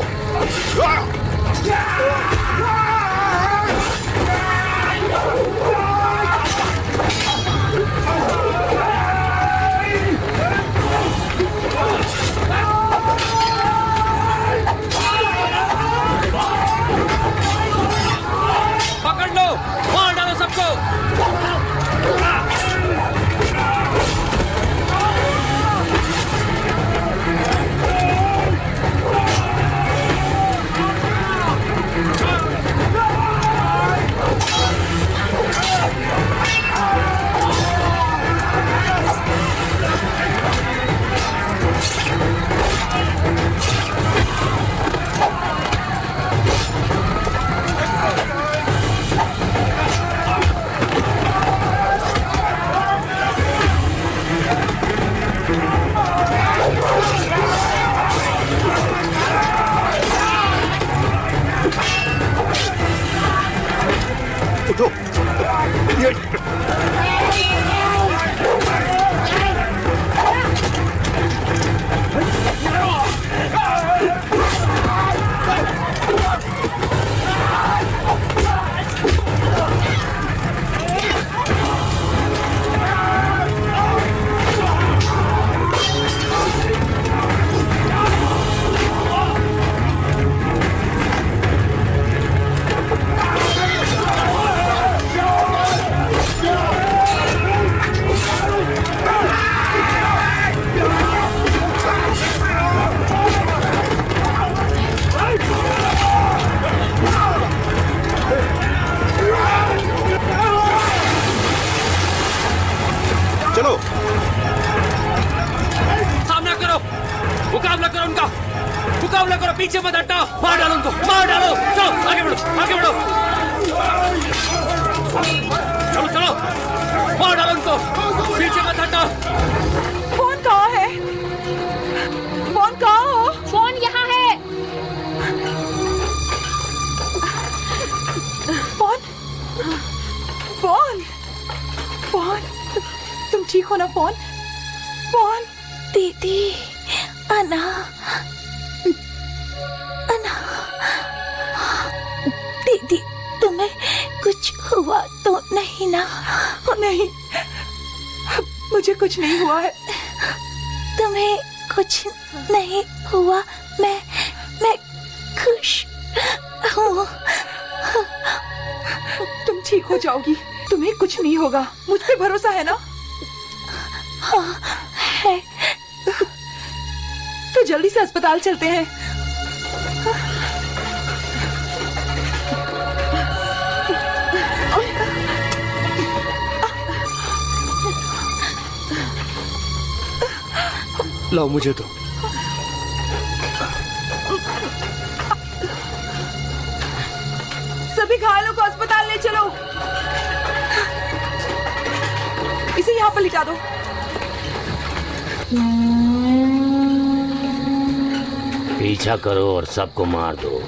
पकड़ लो, मार डालो सबको। सामना करो, मुकाबला करो उनका, मुकाबला करो, पीछे मत हटना, मार डालो उनको, मार डालो। चलो आगे बढ़ो, आगे बढ़ो, चलो चलो, मार डालो उनको, पीछे मत हटना। फोन कहाँ है? फोन कहाँ हो? फोन यहाँ है। फोन फोन फोन, तुम ठीक हो ना? Phone phone. दीदी, अना अना, दीदी तुम्हें कुछ हुआ तो नहीं ना? नहीं, मुझे कुछ नहीं हुआ है। तुम्हें कुछ नहीं हुआ? मैं खुश हूँ। तुम ठीक हो जाओगी, तुम्हें कुछ नहीं होगा, मुझ पे भरोसा है ना? हाँ है। तो जल्दी से अस्पताल चलते हैं। लाओ मुझे तो। सभी घायलों को अस्पताल ले चलो। इसे यहाँ पर लिटा दो। पीछा करो और सबको मार दो।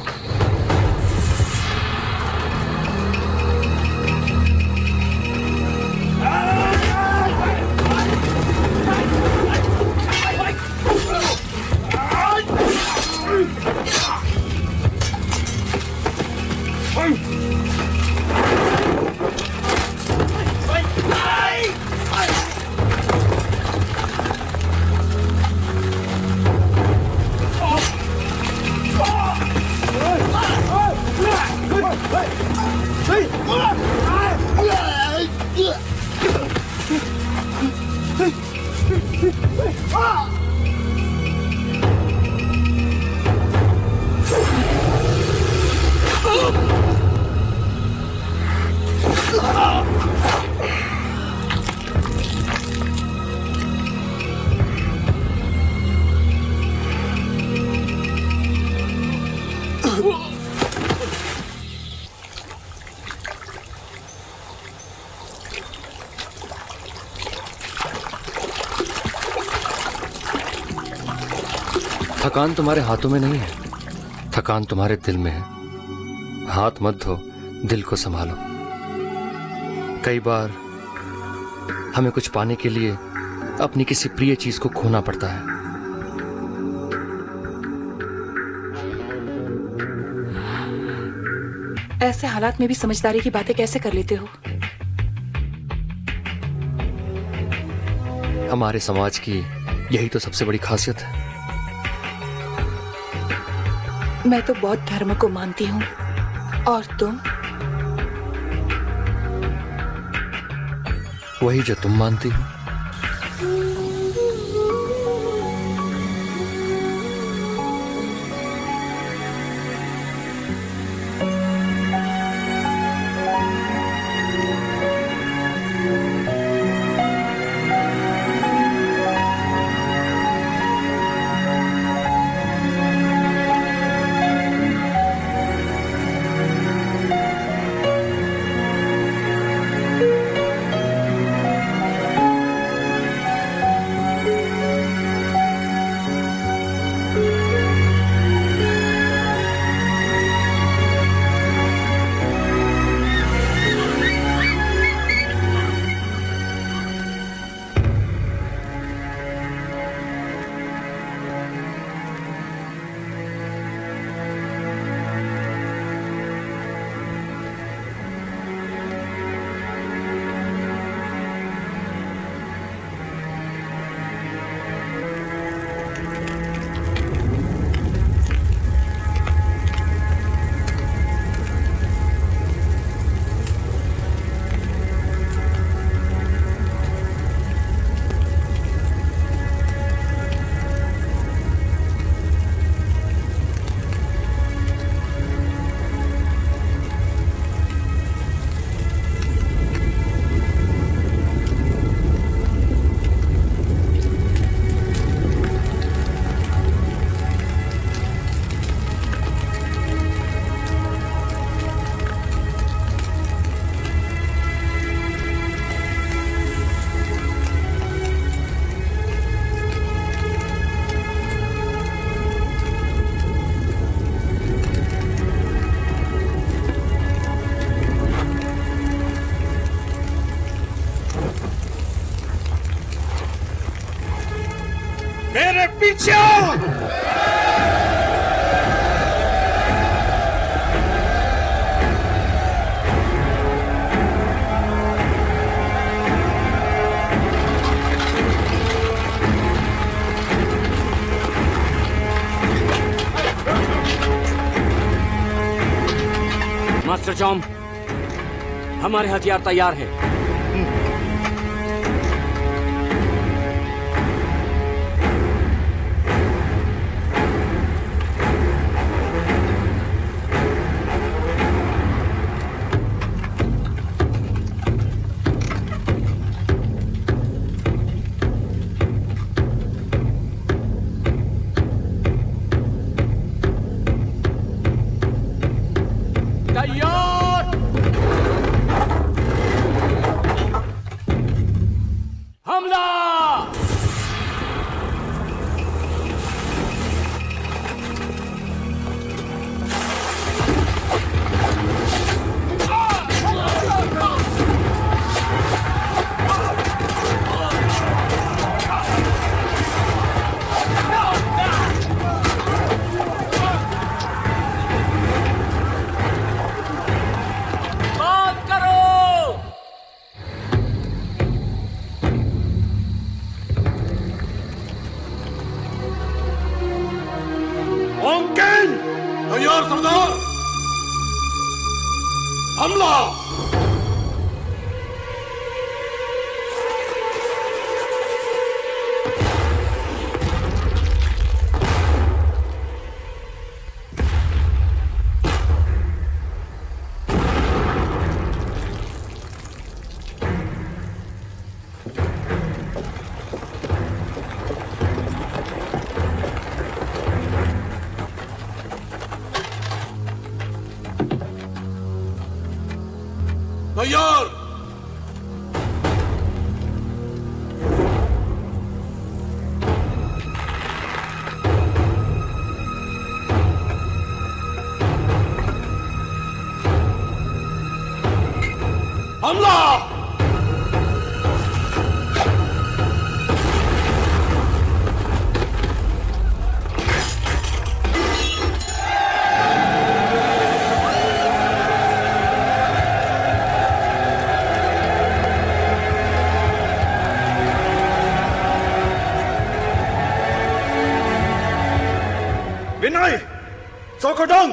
थकान तुम्हारे हाथों में नहीं है, थकान तुम्हारे दिल में है। हाथ मत धो, दिल को संभालो। कई बार हमें कुछ पाने के लिए अपनी किसी प्रिय चीज को खोना पड़ता है। ऐसे हालात में भी समझदारी की बातें कैसे कर लेते हो? हमारे समाज की यही तो सबसे बड़ी खासियत है। मैं तो बौद्ध धर्म को मानती हूँ, और तुम? वही जो तुम मानती हो। मेरे पीछे आओ। मास्टर चौम, हमारे हथियार तैयार हैं। तैयार सरदार, हमला। तैयार। हमला। विनय, सोकोडोंग,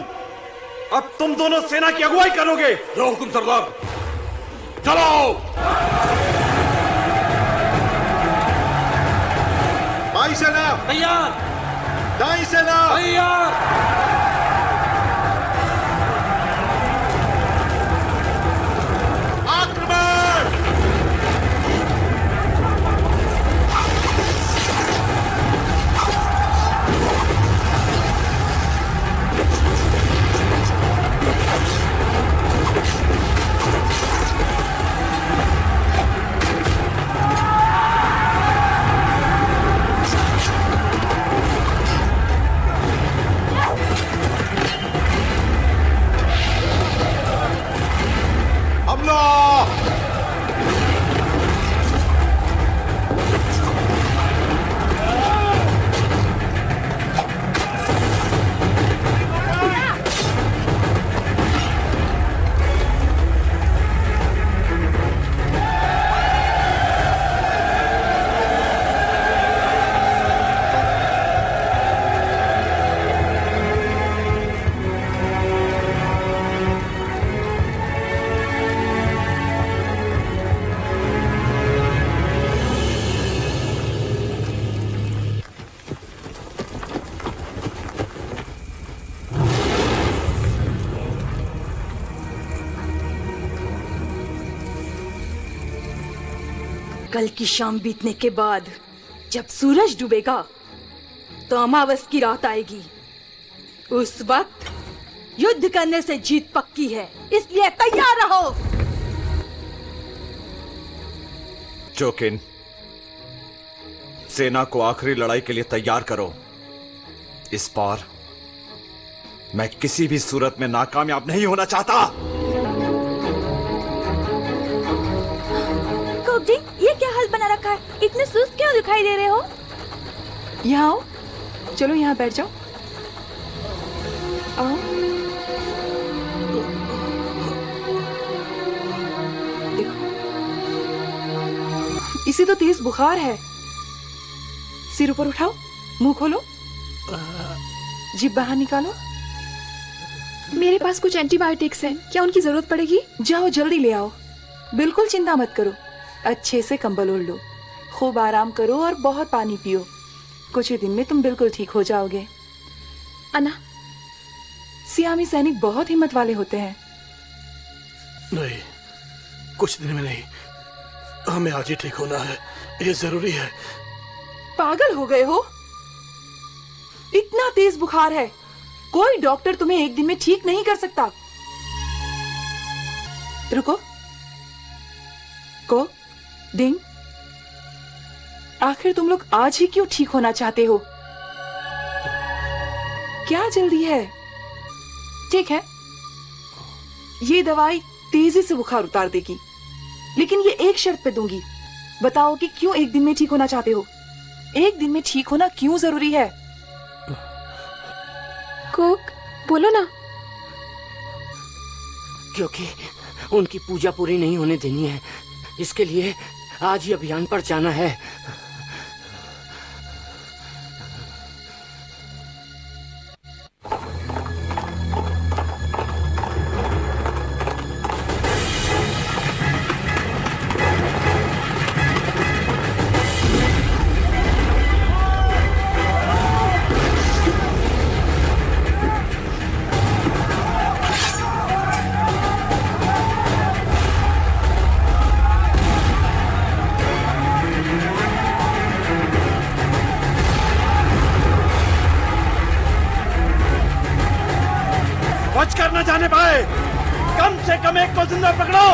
अब तुम दोनों सेना की अगुवाई करोगे। जो हुकुम सरदार। चलो। बाई सेना तैयार। दाई सेना तैयार। कल की शाम बीतने के बाद जब सूरज डूबेगा तो अमावस की रात आएगी। उस वक्त युद्ध करने से जीत पक्की है, इसलिए तैयार रहो। जोकिन, सेना को आखिरी लड़ाई के लिए तैयार करो। इस बार मैं किसी भी सूरत में नाकामयाब नहीं होना चाहता। कोकजी, ये क्या हाल बना रखा है? इतने सुस्त क्यों दिखाई दे रहे हो? यहाँ आओ, चलो यहाँ बैठ जाओ। आओ। देखो, इसे तो तेज बुखार है। सिर ऊपर उठाओ, मुंह खोलो, जीभ बाहर निकालो। मेरे पास कुछ एंटीबायोटिक्स हैं, क्या उनकी जरूरत पड़ेगी? जाओ जल्दी ले आओ। बिल्कुल चिंता मत करो, अच्छे से कंबल ओढ़ लो, खूब आराम करो और बहुत पानी पियो। कुछ ही दिन में तुम बिल्कुल ठीक हो जाओगे। अन्ना, सियामी सैनिक बहुत हिम्मत वाले होते हैं। नहीं, कुछ दिन में नहीं, हमें आज ही ठीक होना है, ये जरूरी है। पागल हो गए हो? इतना तेज बुखार है, कोई डॉक्टर तुम्हें एक दिन में ठीक नहीं कर सकता। रुको, को, डिंग, आखिर तुम लोग आज ही क्यों ठीक होना चाहते हो? क्या जल्दी है? ठीक है, ये दवाई तेजी से बुखार उतार देगी, लेकिन ये एक शर्त पे दूंगी। बताओ कि क्यों एक दिन में ठीक होना चाहते हो? एक दिन में ठीक होना क्यों जरूरी है? कोक, बोलो ना। क्योंकि उनकी पूजा पूरी नहीं होने देनी है, इसके लिए आज ही अभियान पर जाना है। बचकर न जाने पाए, कम से कम एक को जिंदा पकड़ो।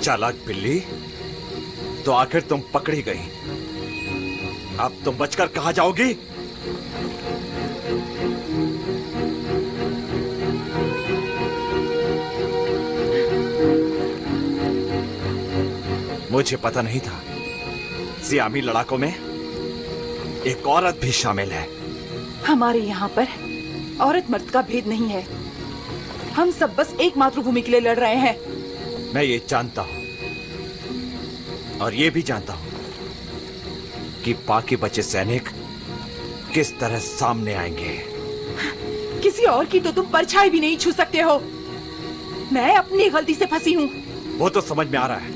चालाक बिल्ली, तो आखिर तुम पकड़ी गई। अब तुम बचकर कहां जाओगी? मुझे पता नहीं था सियामी लड़ाकों में एक औरत भी शामिल है। हमारे यहाँ पर औरत मर्द का भेद नहीं है, हम सब बस एक मातृभूमि के लिए लड़ रहे हैं। मैं ये जानता हूं और ये भी जानता हूं कि बाकी बचे सैनिक किस तरह सामने आएंगे। किसी और की तो तुम परछाई भी नहीं छू सकते हो। मैं अपनी गलती से फंसी हूँ। वो तो समझ में आ रहा है,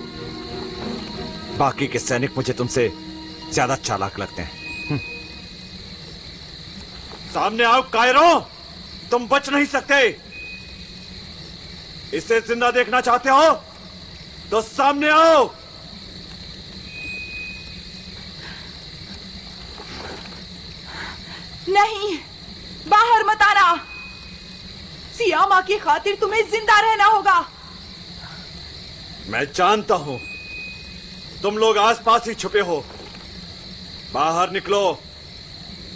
बाकी के सैनिक मुझे तुमसे ज्यादा चालाक लगते हैं। सामने आओ कायरो, तुम बच नहीं सकते। इसे जिंदा देखना चाहते हो तो सामने आओ। नहीं, बाहर मत आना। सियामा की खातिर तुम्हें जिंदा रहना होगा। मैं जानता हूं तुम लोग आसपास ही छुपे हो। बाहर निकलो,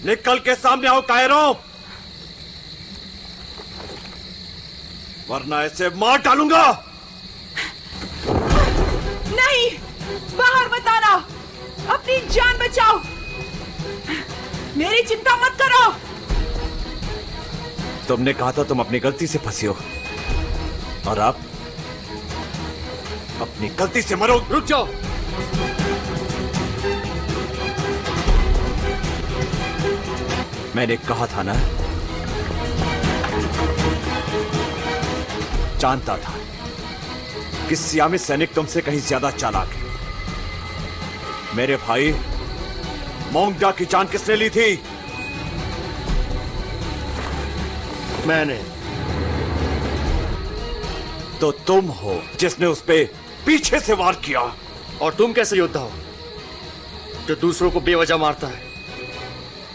निकल के सामने आओ कायरो, वरना ऐसे मार डालूंगा। नहीं, बाहर मत आना, अपनी जान बचाओ। मेरी चिंता मत करो। तुमने कहा था तुम अपनी गलती से फंसी हो, और अब अपनी गलती से मरो। रुक जाओ। मैंने कहा था ना, जानता था कि सियामी सैनिक तुमसे कहीं ज्यादा चालाक है। मेरे भाई मोंगडा की जान किसने ली थी? मैंने। तो तुम हो जिसने उस पे पीछे से वार किया। और तुम कैसे योद्धा हो जो दूसरों को बेवजह मारता है?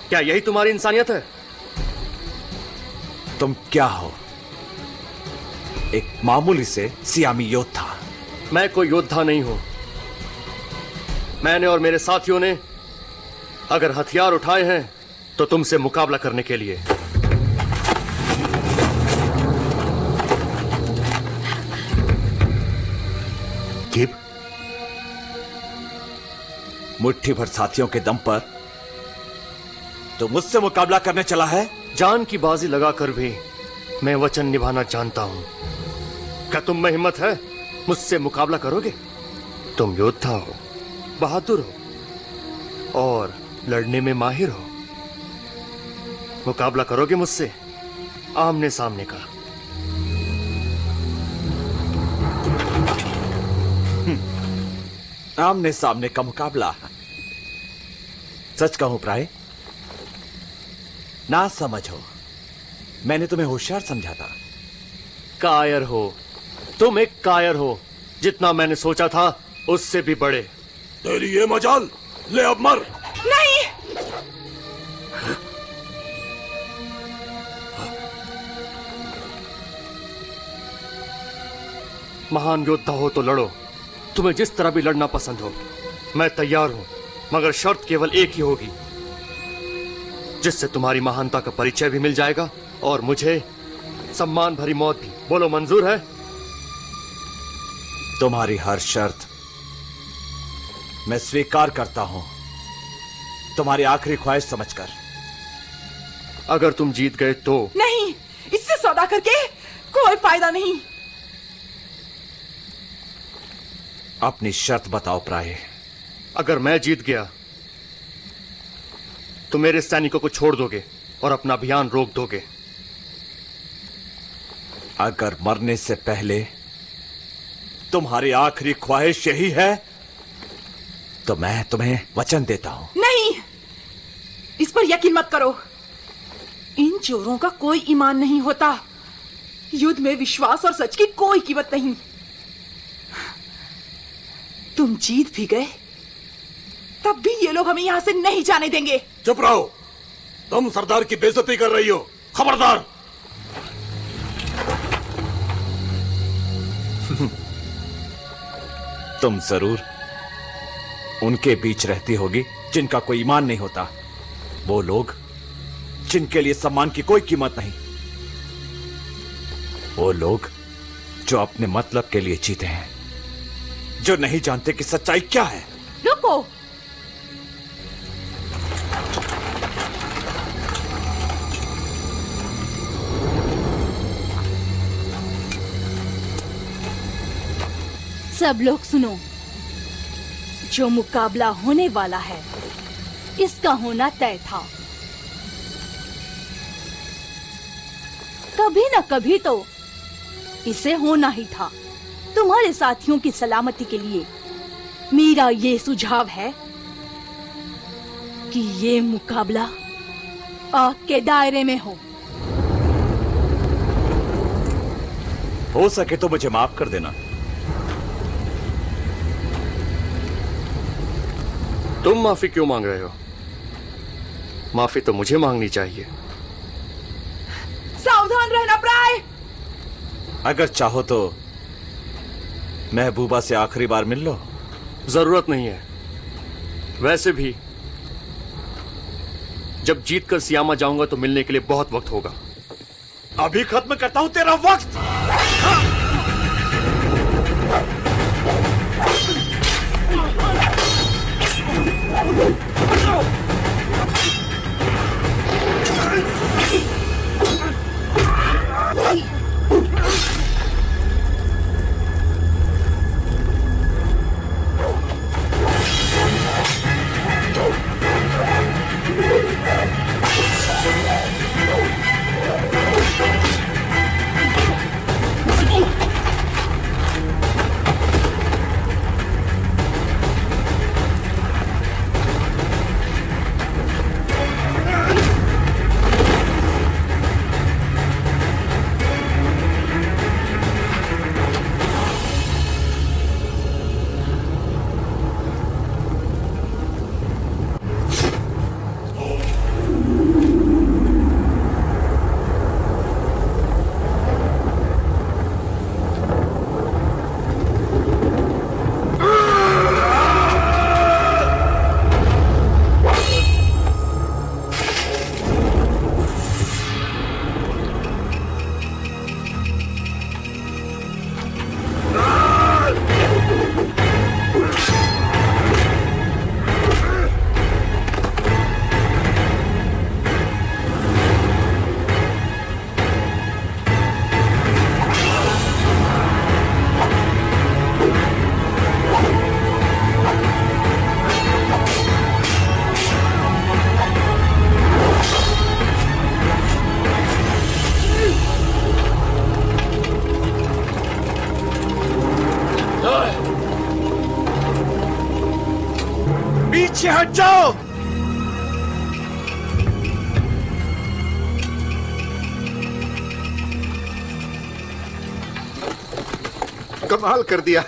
क्या यही तुम्हारी इंसानियत है? तुम क्या हो? एक मामूली से सियामी योद्धा। मैं कोई योद्धा नहीं हूं। मैंने और मेरे साथियों ने अगर हथियार उठाए हैं तो तुमसे मुकाबला करने के लिए। गिब, मुट्ठी भर साथियों के दम पर तो मुझसे मुकाबला करने चला है? जान की बाजी लगाकर भी मैं वचन निभाना जानता हूं। क्या तुम में हिम्मत है? मुझसे मुकाबला करोगे? तुम योद्धा हो, बहादुर हो और लड़ने में माहिर हो। मुकाबला करोगे मुझसे आमने सामने का? आमने सामने का मुकाबला? सच कहूं प्राय, ना समझो, मैंने तुम्हें होशियार समझा था। कायर हो तुम, एक कायर हो। जितना मैंने सोचा था उससे भी बड़े। तेरी ये मजाल, ले अब मर। नहीं, महान योद्धा हो तो लड़ो। तुम्हें जिस तरह भी लड़ना पसंद हो, मैं तैयार हूं, मगर शर्त केवल एक ही होगी, जिससे तुम्हारी महानता का परिचय भी मिल जाएगा और मुझे सम्मान भरी मौत भी। बोलो, मंजूर है? तुम्हारी हर शर्त मैं स्वीकार करता हूं, तुम्हारी आखिरी ख्वाहिश समझकर। अगर तुम जीत गए तो? नहीं, इससे सौदा करके कोई फायदा नहीं। अपनी शर्त बताओ प्राय। अगर मैं जीत गया तो मेरे सैनिकों को छोड़ दोगे और अपना अभियान रोक दोगे। अगर मरने से पहले तुम्हारी आखिरी ख्वाहिश यही है तो मैं तुम्हें वचन देता हूं। नहीं, इस पर यकीन मत करो। इन चोरों का कोई ईमान नहीं होता। युद्ध में विश्वास और सच की कोई कीमत नहीं। तुम जीत भी गए तब भी ये लोग हमें यहां से नहीं जाने देंगे। चुप रहो, तुम सरदार की बेइज्जती कर रही हो। खबरदार। तुम जरूर उनके बीच रहती होगी जिनका कोई ईमान नहीं होता। वो लोग जिनके लिए सम्मान की कोई कीमत नहीं। वो लोग जो अपने मतलब के लिए जीते हैं, जो नहीं जानते कि सच्चाई क्या है। रुको, सब लोग सुनो। जो मुकाबला होने वाला है इसका होना तय था। कभी न कभी तो इसे होना ही था। तुम्हारे साथियों की सलामती के लिए मेरा ये सुझाव है कि ये मुकाबला आग के दायरे में हो सके तो मुझे माफ कर देना। तुम माफी क्यों मांग रहे हो? माफी तो मुझे मांगनी चाहिए। सावधान रहना प्राय। अगर चाहो तो महबूबा से आखिरी बार मिल लो। जरूरत नहीं है। वैसे भी जब जीत कर सियामा जाऊंगा तो मिलने के लिए बहुत वक्त होगा। अभी खत्म करता हूं तेरा वक्त। कमाल कर दिया।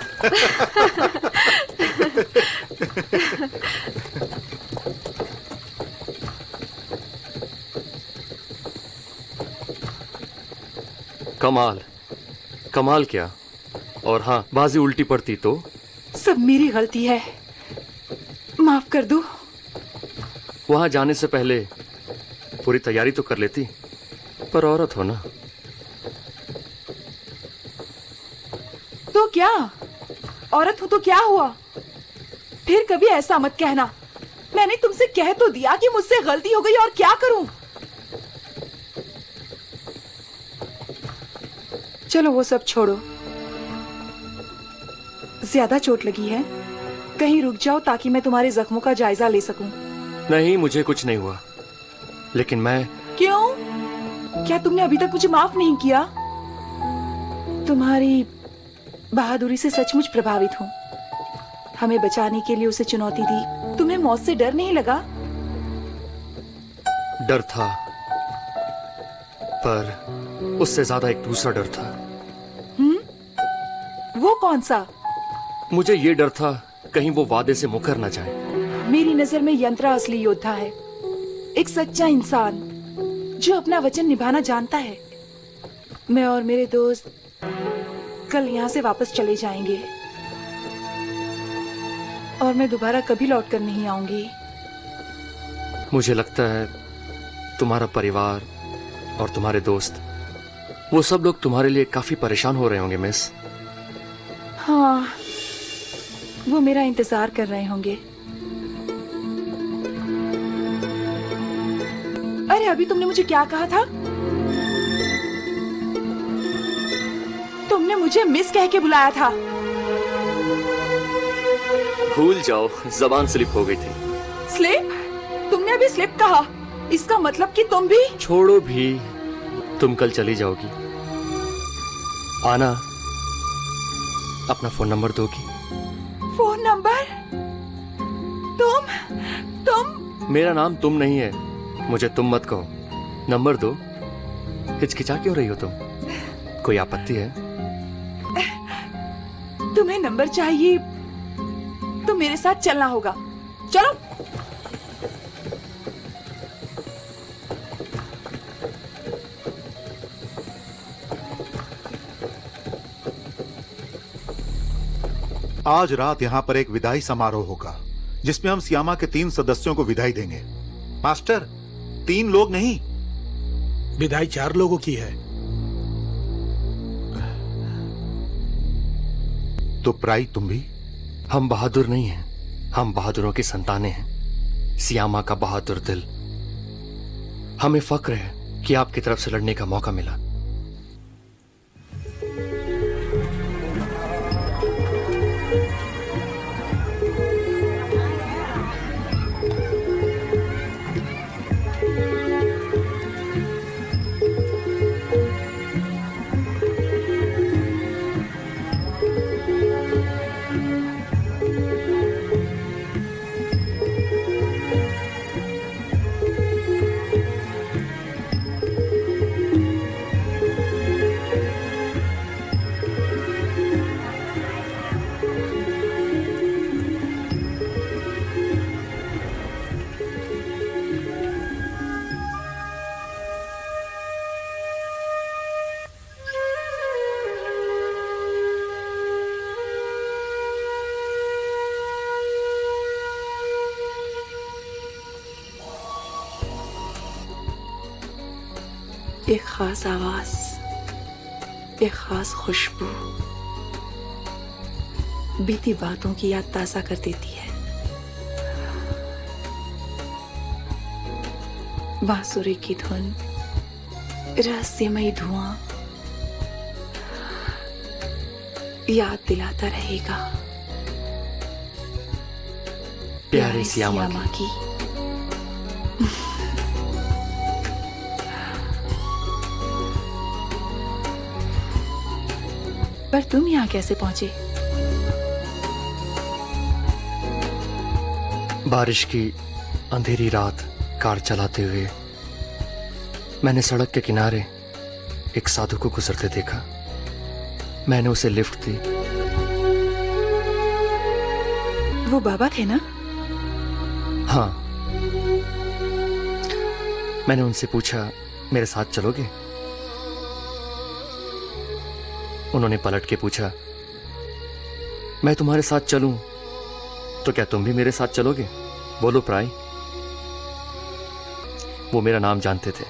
कमाल कमाल क्या? और हाँ, बाजी उल्टी पड़ती तो? सब मेरी गलती है, माफ कर दो। वहां जाने से पहले पूरी तैयारी तो कर लेती, पर औरत हो ना। तो क्या, औरत हो तो क्या हुआ? फिर कभी ऐसा मत कहना। मैंने तुमसे कह तो दिया कि मुझसे गलती हो गई, और क्या करूं? चलो वो सब छोड़ो, ज्यादा चोट लगी है? कहीं रुक जाओ ताकि मैं तुम्हारे जख्मों का जायजा ले सकूं। नहीं, मुझे कुछ नहीं हुआ, लेकिन मैं... क्यों? क्या तुमने अभी तक मुझे माफ नहीं किया? तुम्हारी बहादुरी से सचमुच प्रभावित हूँ। हमें बचाने के लिए उसे चुनौती दी। तुम्हें मौत से डर नहीं लगा? डर था, पर उससे ज्यादा एक दूसरा डर था। वो कौन सा? मुझे ये डर था कहीं वो वादे से मुकर ना जाए। मेरी नजर में यंत्रा असली योद्धा है, एक सच्चा इंसान जो अपना वचन निभाना जानता है। मैं और मेरे दोस्त कल यहाँ से वापस चले जाएंगे, और मैं दोबारा कभी लौट कर नहीं आऊंगी। मुझे लगता है तुम्हारा परिवार और तुम्हारे दोस्त, वो सब लोग तुम्हारे लिए काफी परेशान हो रहे होंगे मिस। हाँ, वो मेरा इंतजार कर रहे होंगे। अरे अभी तुमने मुझे क्या कहा था? तुमने मुझे मिस कह के बुलाया था। भूल जाओ, जबान स्लिप हो गई थी। स्लिप? तुमने अभी स्लिप कहा, इसका मतलब कि तुम भी... छोड़ो भी, तुम कल चली जाओगी। आना, अपना फोन नंबर दोगी? Phone number? तुम... मेरा नाम तुम नहीं है, मुझे तुम मत कहो। नंबर दो। हिचकिचा क्यों रही हो तुम? कोई आपत्ति है? तुम्हें नंबर चाहिए तो मेरे साथ चलना होगा। चलो। आज रात यहाँ पर एक विदाई समारोह होगा, जिसमें हम सियामा के 3 सदस्यों को विदाई देंगे। मास्टर, 3 लोग नहीं, विदाई 4 लोगों की है। तो प्राई तुम भी? हम बहादुर नहीं हैं, हम बहादुरों की संतानें हैं। सियामा का बहादुर दिल। हमें फक्र है कि आपकी तरफ से लड़ने का मौका मिला। एक खास आवाज, एक खास खुशबू बीती बातों की याद ताजा कर देती है। बांसुरी की धुन, रहस्यमयी धुआं याद दिलाता रहेगा प्यारी सियामा की। पर तुम यहाँ कैसे पहुंचे? बारिश की अंधेरी रात कार चलाते हुए मैंने सड़क के किनारे एक साधु को गुजरते देखा। मैंने उसे लिफ्ट दी वो बाबा थे ना? हाँ। मैंने उनसे पूछा, मेरे साथ चलोगे? उन्होंने पलट के पूछा, मैं तुम्हारे साथ चलूं तो क्या तुम भी मेरे साथ चलोगे? बोलो प्राय। वो मेरा नाम जानते थे।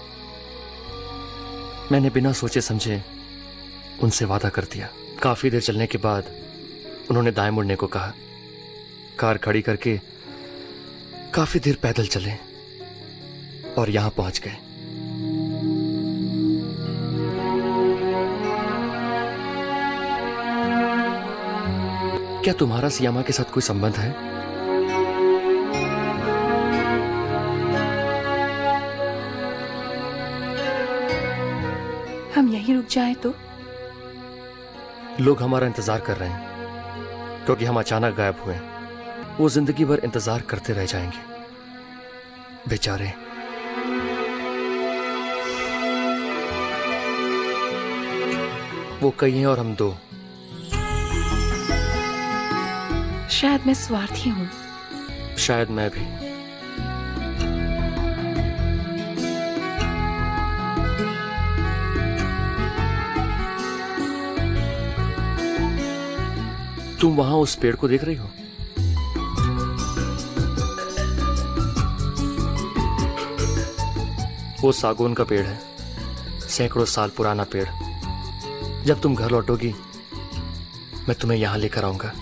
मैंने बिना सोचे समझे उनसे वादा कर दिया। काफी देर चलने के बाद उन्होंने दाएं मुड़ने को कहा। कार खड़ी करके काफी देर पैदल चले और यहां पहुंच गए। क्या तुम्हारा सियामा के साथ कोई संबंध है? हम यहीं रुक जाएं तो? लोग हमारा इंतजार कर रहे हैं क्योंकि हम अचानक गायब हुए। वो जिंदगी भर इंतजार करते रह जाएंगे बेचारे। वो कई हैं और हम दो। शायद मैं स्वार्थी हूं। शायद मैं भी। तुम वहां उस पेड़ को देख रही हो? वो सागौन का पेड़ है, सैकड़ों साल पुराना पेड़। जब तुम घर लौटोगी मैं तुम्हें यहां लेकर आऊंगा।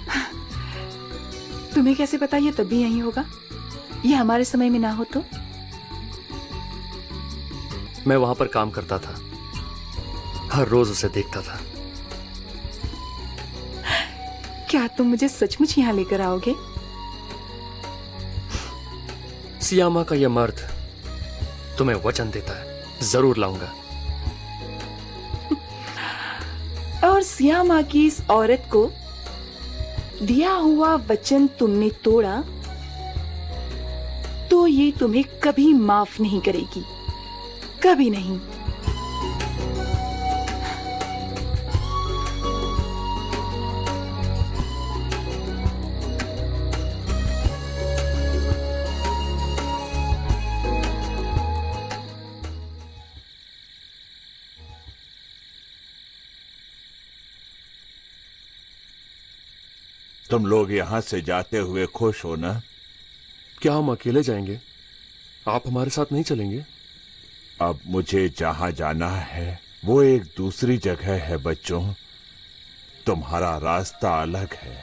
तुम्हें कैसे पता ये तभी यहीं होगा? ये हमारे समय में ना हो तो? मैं वहां पर काम करता था, हर रोज उसे देखता था। क्या तुम मुझे सचमुच यहाँ लेकर आओगे? सियामा का यह मर्द तुम्हें वचन देता है, जरूर लाऊंगा। और सियामा की इस औरत को दिया हुआ वचन तुमने तोड़ा तो ये तुम्हें कभी माफ नहीं करेगी, कभी नहीं। तुम लोग यहाँ से जाते हुए खुश हो ना? क्या हम अकेले जाएंगे? आप हमारे साथ नहीं चलेंगे? अब मुझे जहाँ जाना है वो एक दूसरी जगह है बच्चों। तुम्हारा रास्ता अलग है।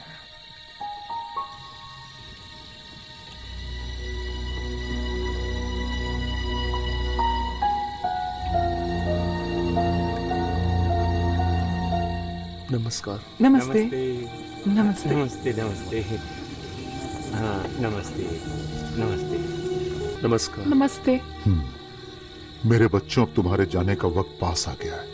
नमस्कार। नमस्ते। नमस्ते नमस्ते नमस्ते। हाँ नमस्ते नमस्ते नमस्कार। नमस्ते। मेरे बच्चों, अब तुम्हारे जाने का वक्त पास आ गया है।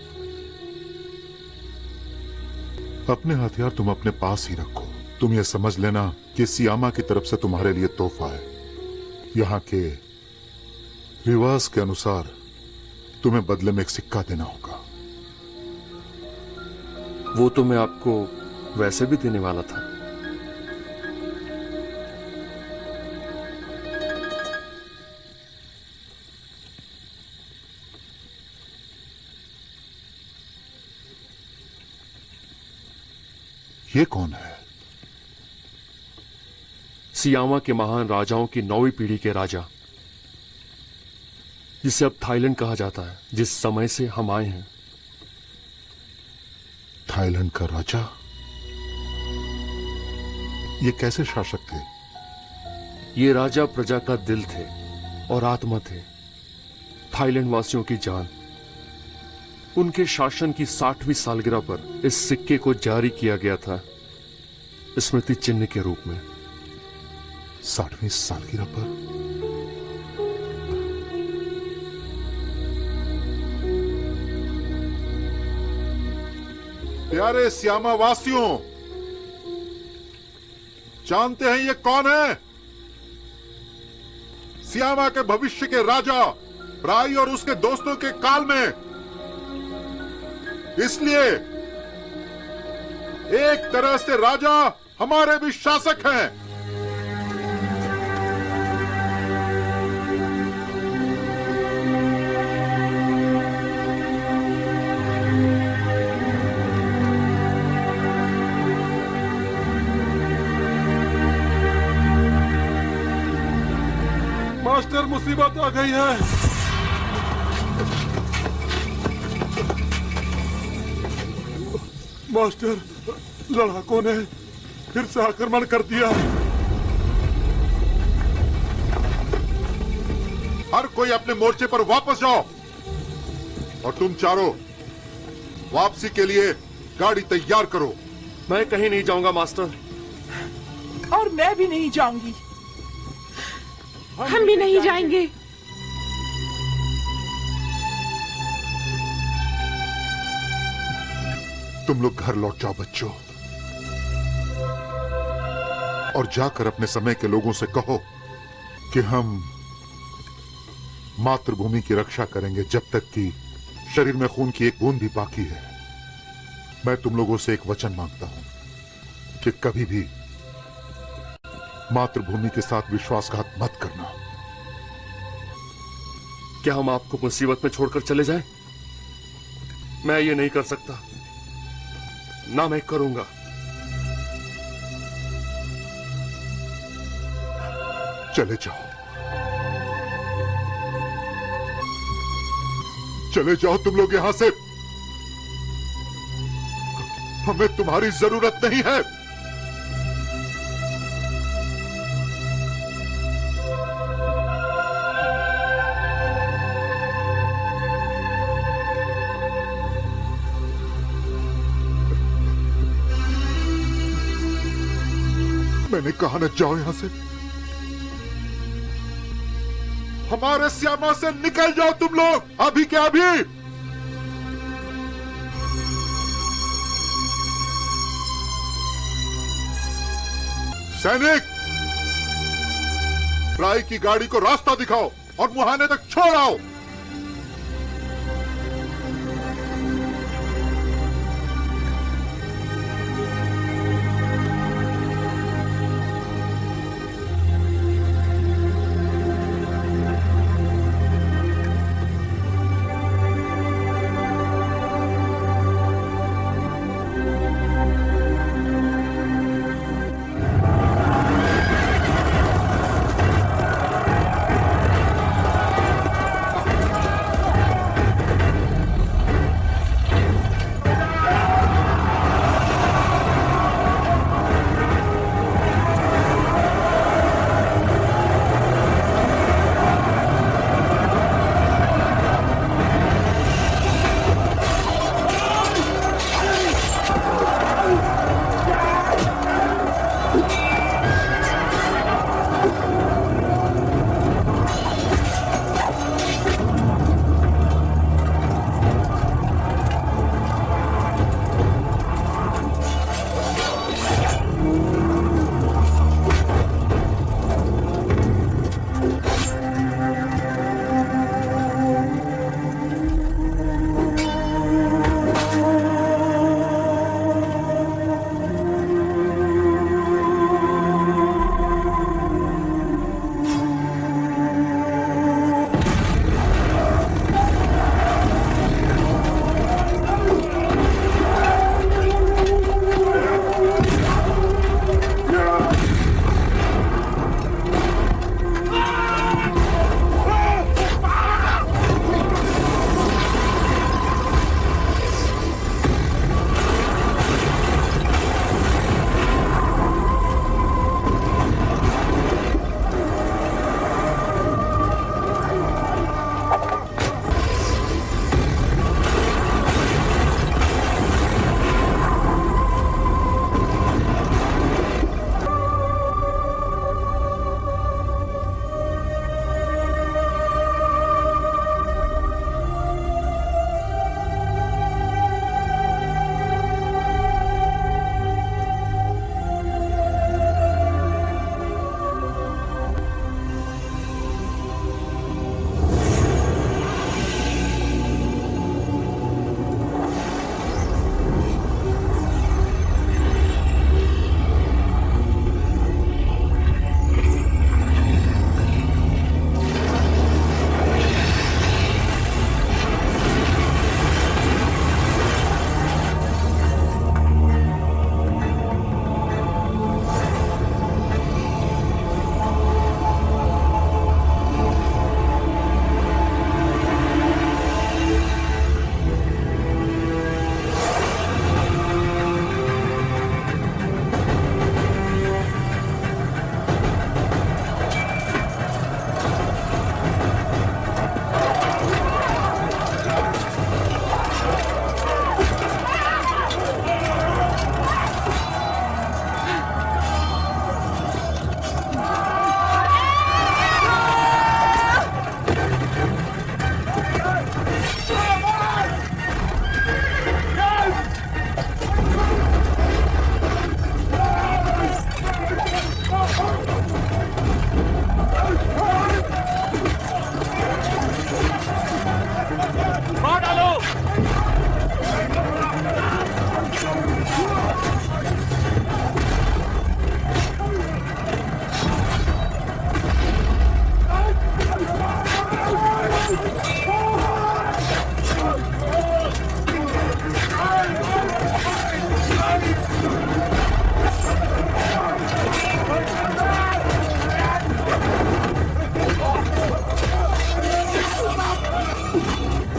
अपने हथियार तुम अपने पास ही रखो। तुम ये समझ लेना कि सियामा की तरफ से तुम्हारे लिए तोहफा है। यहाँ के रिवाज के अनुसार तुम्हें बदले में एक सिक्का देना होगा। वो तो मैं आपको वैसे भी देने वाला था। ये कौन है? सियामा के महान राजाओं की 9वीं पीढ़ी के राजा, जिसे अब थाईलैंड कहा जाता है, जिस समय से हम आए हैं। थाईलैंड का राजा? ये कैसे शासक थे? ये राजा प्रजा का दिल थे और आत्मा थे, थाईलैंड वासियों की जान। उनके शासन की 60वीं सालगिरह पर इस सिक्के को जारी किया गया था, स्मृति चिन्ह के रूप में। 60वीं सालगिरह पर? प्यारे सियामा वासियों, जानते हैं ये कौन है? सियामा के भविष्य के राजा प्राई और उसके दोस्तों के काल में। इसलिए एक तरह से राजा हमारे भी शासक हैं। मुसीबत आ गई है। मास्टर, लड़ाकों ने फिर से आक्रमण कर दिया। हर कोई अपने मोर्चे पर वापस जाओ और तुम चारों वापसी के लिए गाड़ी तैयार करो। मैं कहीं नहीं जाऊंगा मास्टर। और मैं भी नहीं जाऊंगी। हम भी नहीं जाएंगे। तुम लोग घर लौट जाओ बच्चों, और जाकर अपने समय के लोगों से कहो कि हम मातृभूमि की रक्षा करेंगे जब तक कि शरीर में खून की एक बूंद भी बाकी है। मैं तुम लोगों से एक वचन मांगता हूं कि कभी भी मातृभूमि के साथ विश्वासघात मत करना। क्या हम आपको मुसीबत में छोड़कर चले जाएं? मैं ये नहीं कर सकता, ना मैं करूंगा। चले जाओ, चले जाओ तुम लोग यहां से। हमें तुम्हारी जरूरत नहीं है। मैंने कहा न जाओ यहां से। हमारे श्यामा से निकल जाओ तुम लोग, अभी के अभी। सैनिक, राय की गाड़ी को रास्ता दिखाओ और मुहाने तक छोड़ आओ।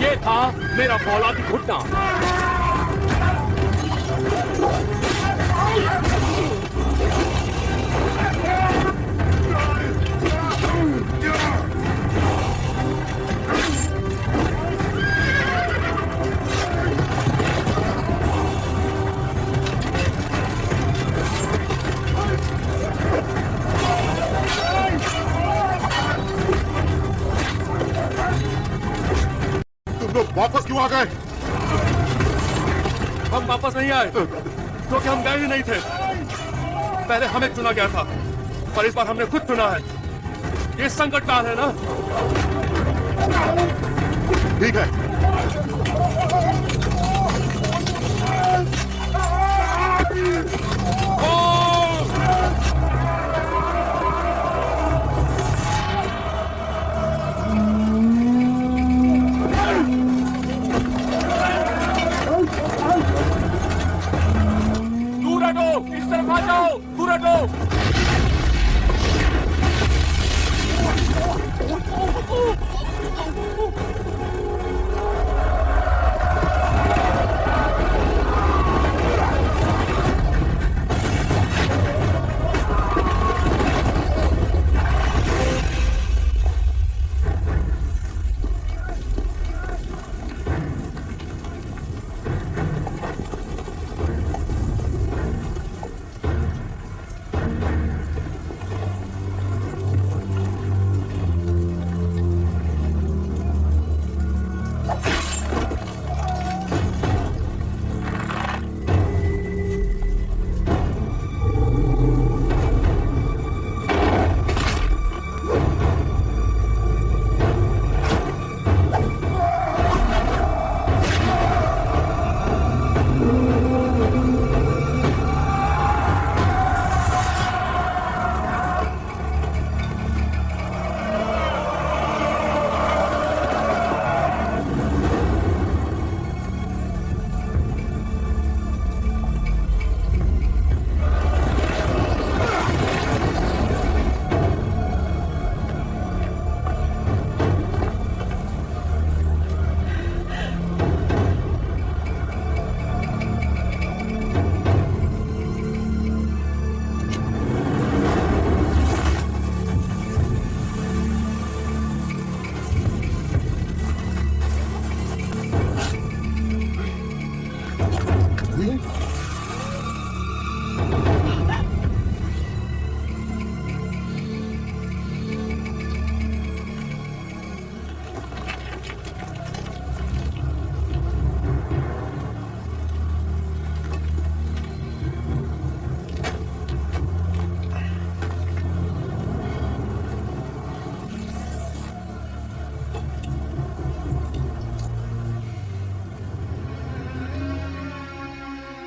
ये था मेरा फौलादी घुटना। वापस क्यों आ गए? हम वापस नहीं आए क्योंकि हम गए ही नहीं थे। पहले हमें चुना गया था, पर इस बार हमने खुद चुना है। ये संकट काल है ना। ठीक है, इस तरफ आ जाओ, दूर हटो।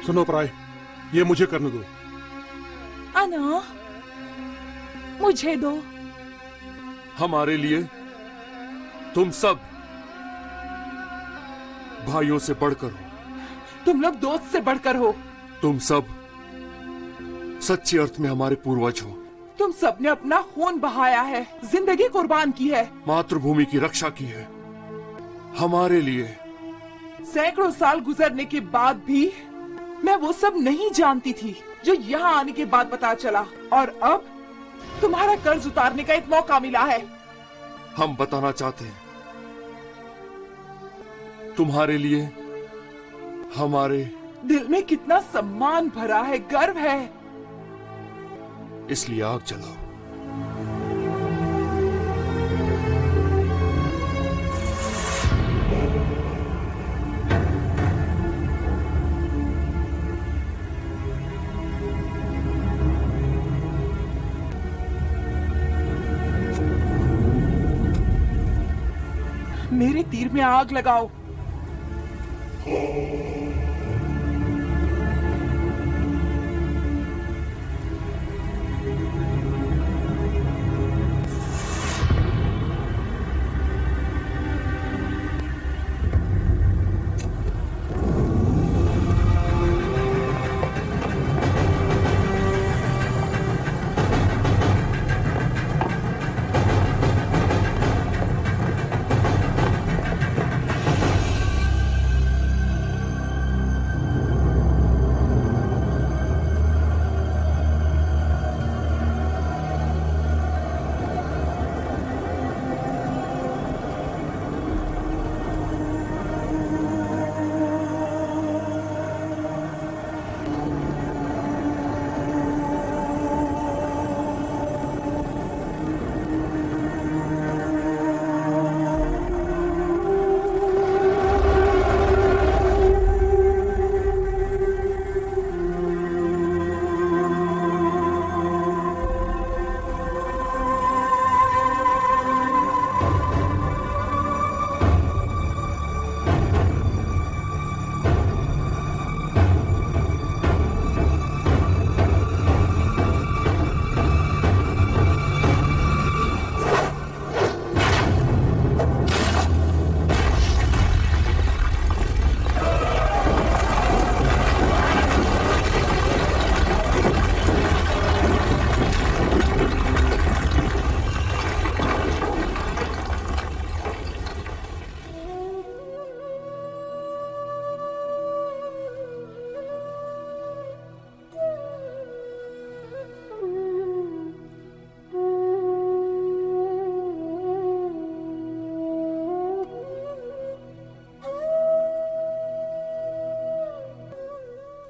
सुनो प्राय, ये मुझे करने दो। अना, मुझे दो। हमारे लिए तुम सब भाइयों से बढ़कर हो। तुम लोग दोस्त से बढ़कर हो। तुम सब सच्चे अर्थ में हमारे पूर्वज हो। तुम सब ने अपना खून बहाया है, जिंदगी कुर्बान की है, मातृभूमि की रक्षा की है हमारे लिए। सैकड़ों साल गुजरने के बाद भी मैं वो सब नहीं जानती थी जो यहाँ आने के बाद पता चला, और अब तुम्हारा कर्ज उतारने का एक मौका मिला है। हम बताना चाहते हैं, तुम्हारे लिए हमारे दिल में कितना सम्मान भरा है, गर्व है। इसलिए आग जलाओ। मेरे तीर में आग लगाओ।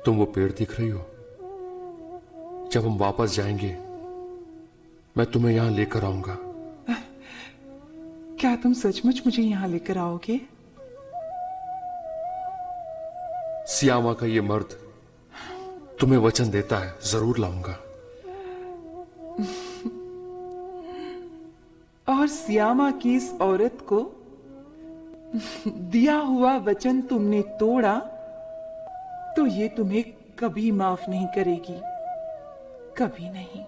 तुम वो पेड़ दिख रही हो? जब हम वापस जाएंगे मैं तुम्हें यहां लेकर आऊंगा। क्या तुम सचमुच मुझे यहाँ लेकर आओगे? सियामा का ये मर्द तुम्हें वचन देता है, जरूर लाऊंगा। और सियामा की इस औरत को दिया हुआ वचन तुमने तोड़ा तो ये तुम्हें कभी माफ नहीं करेगी, कभी नहीं।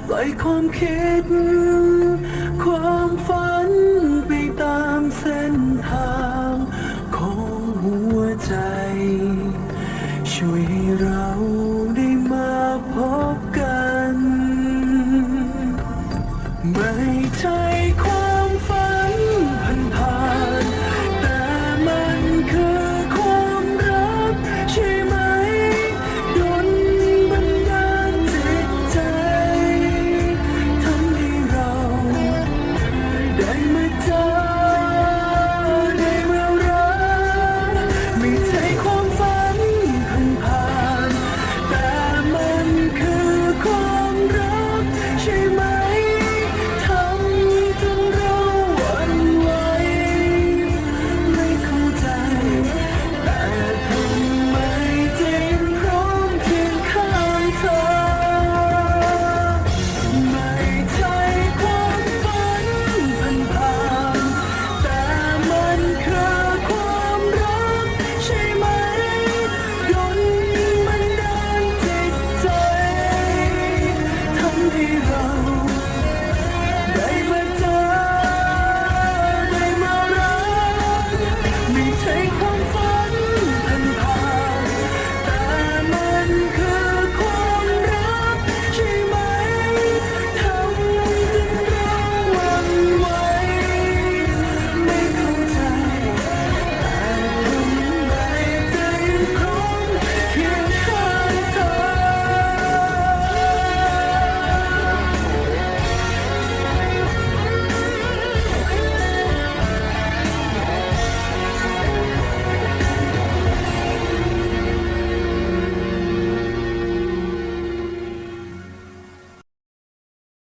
ปล่อยความคิดความฝัน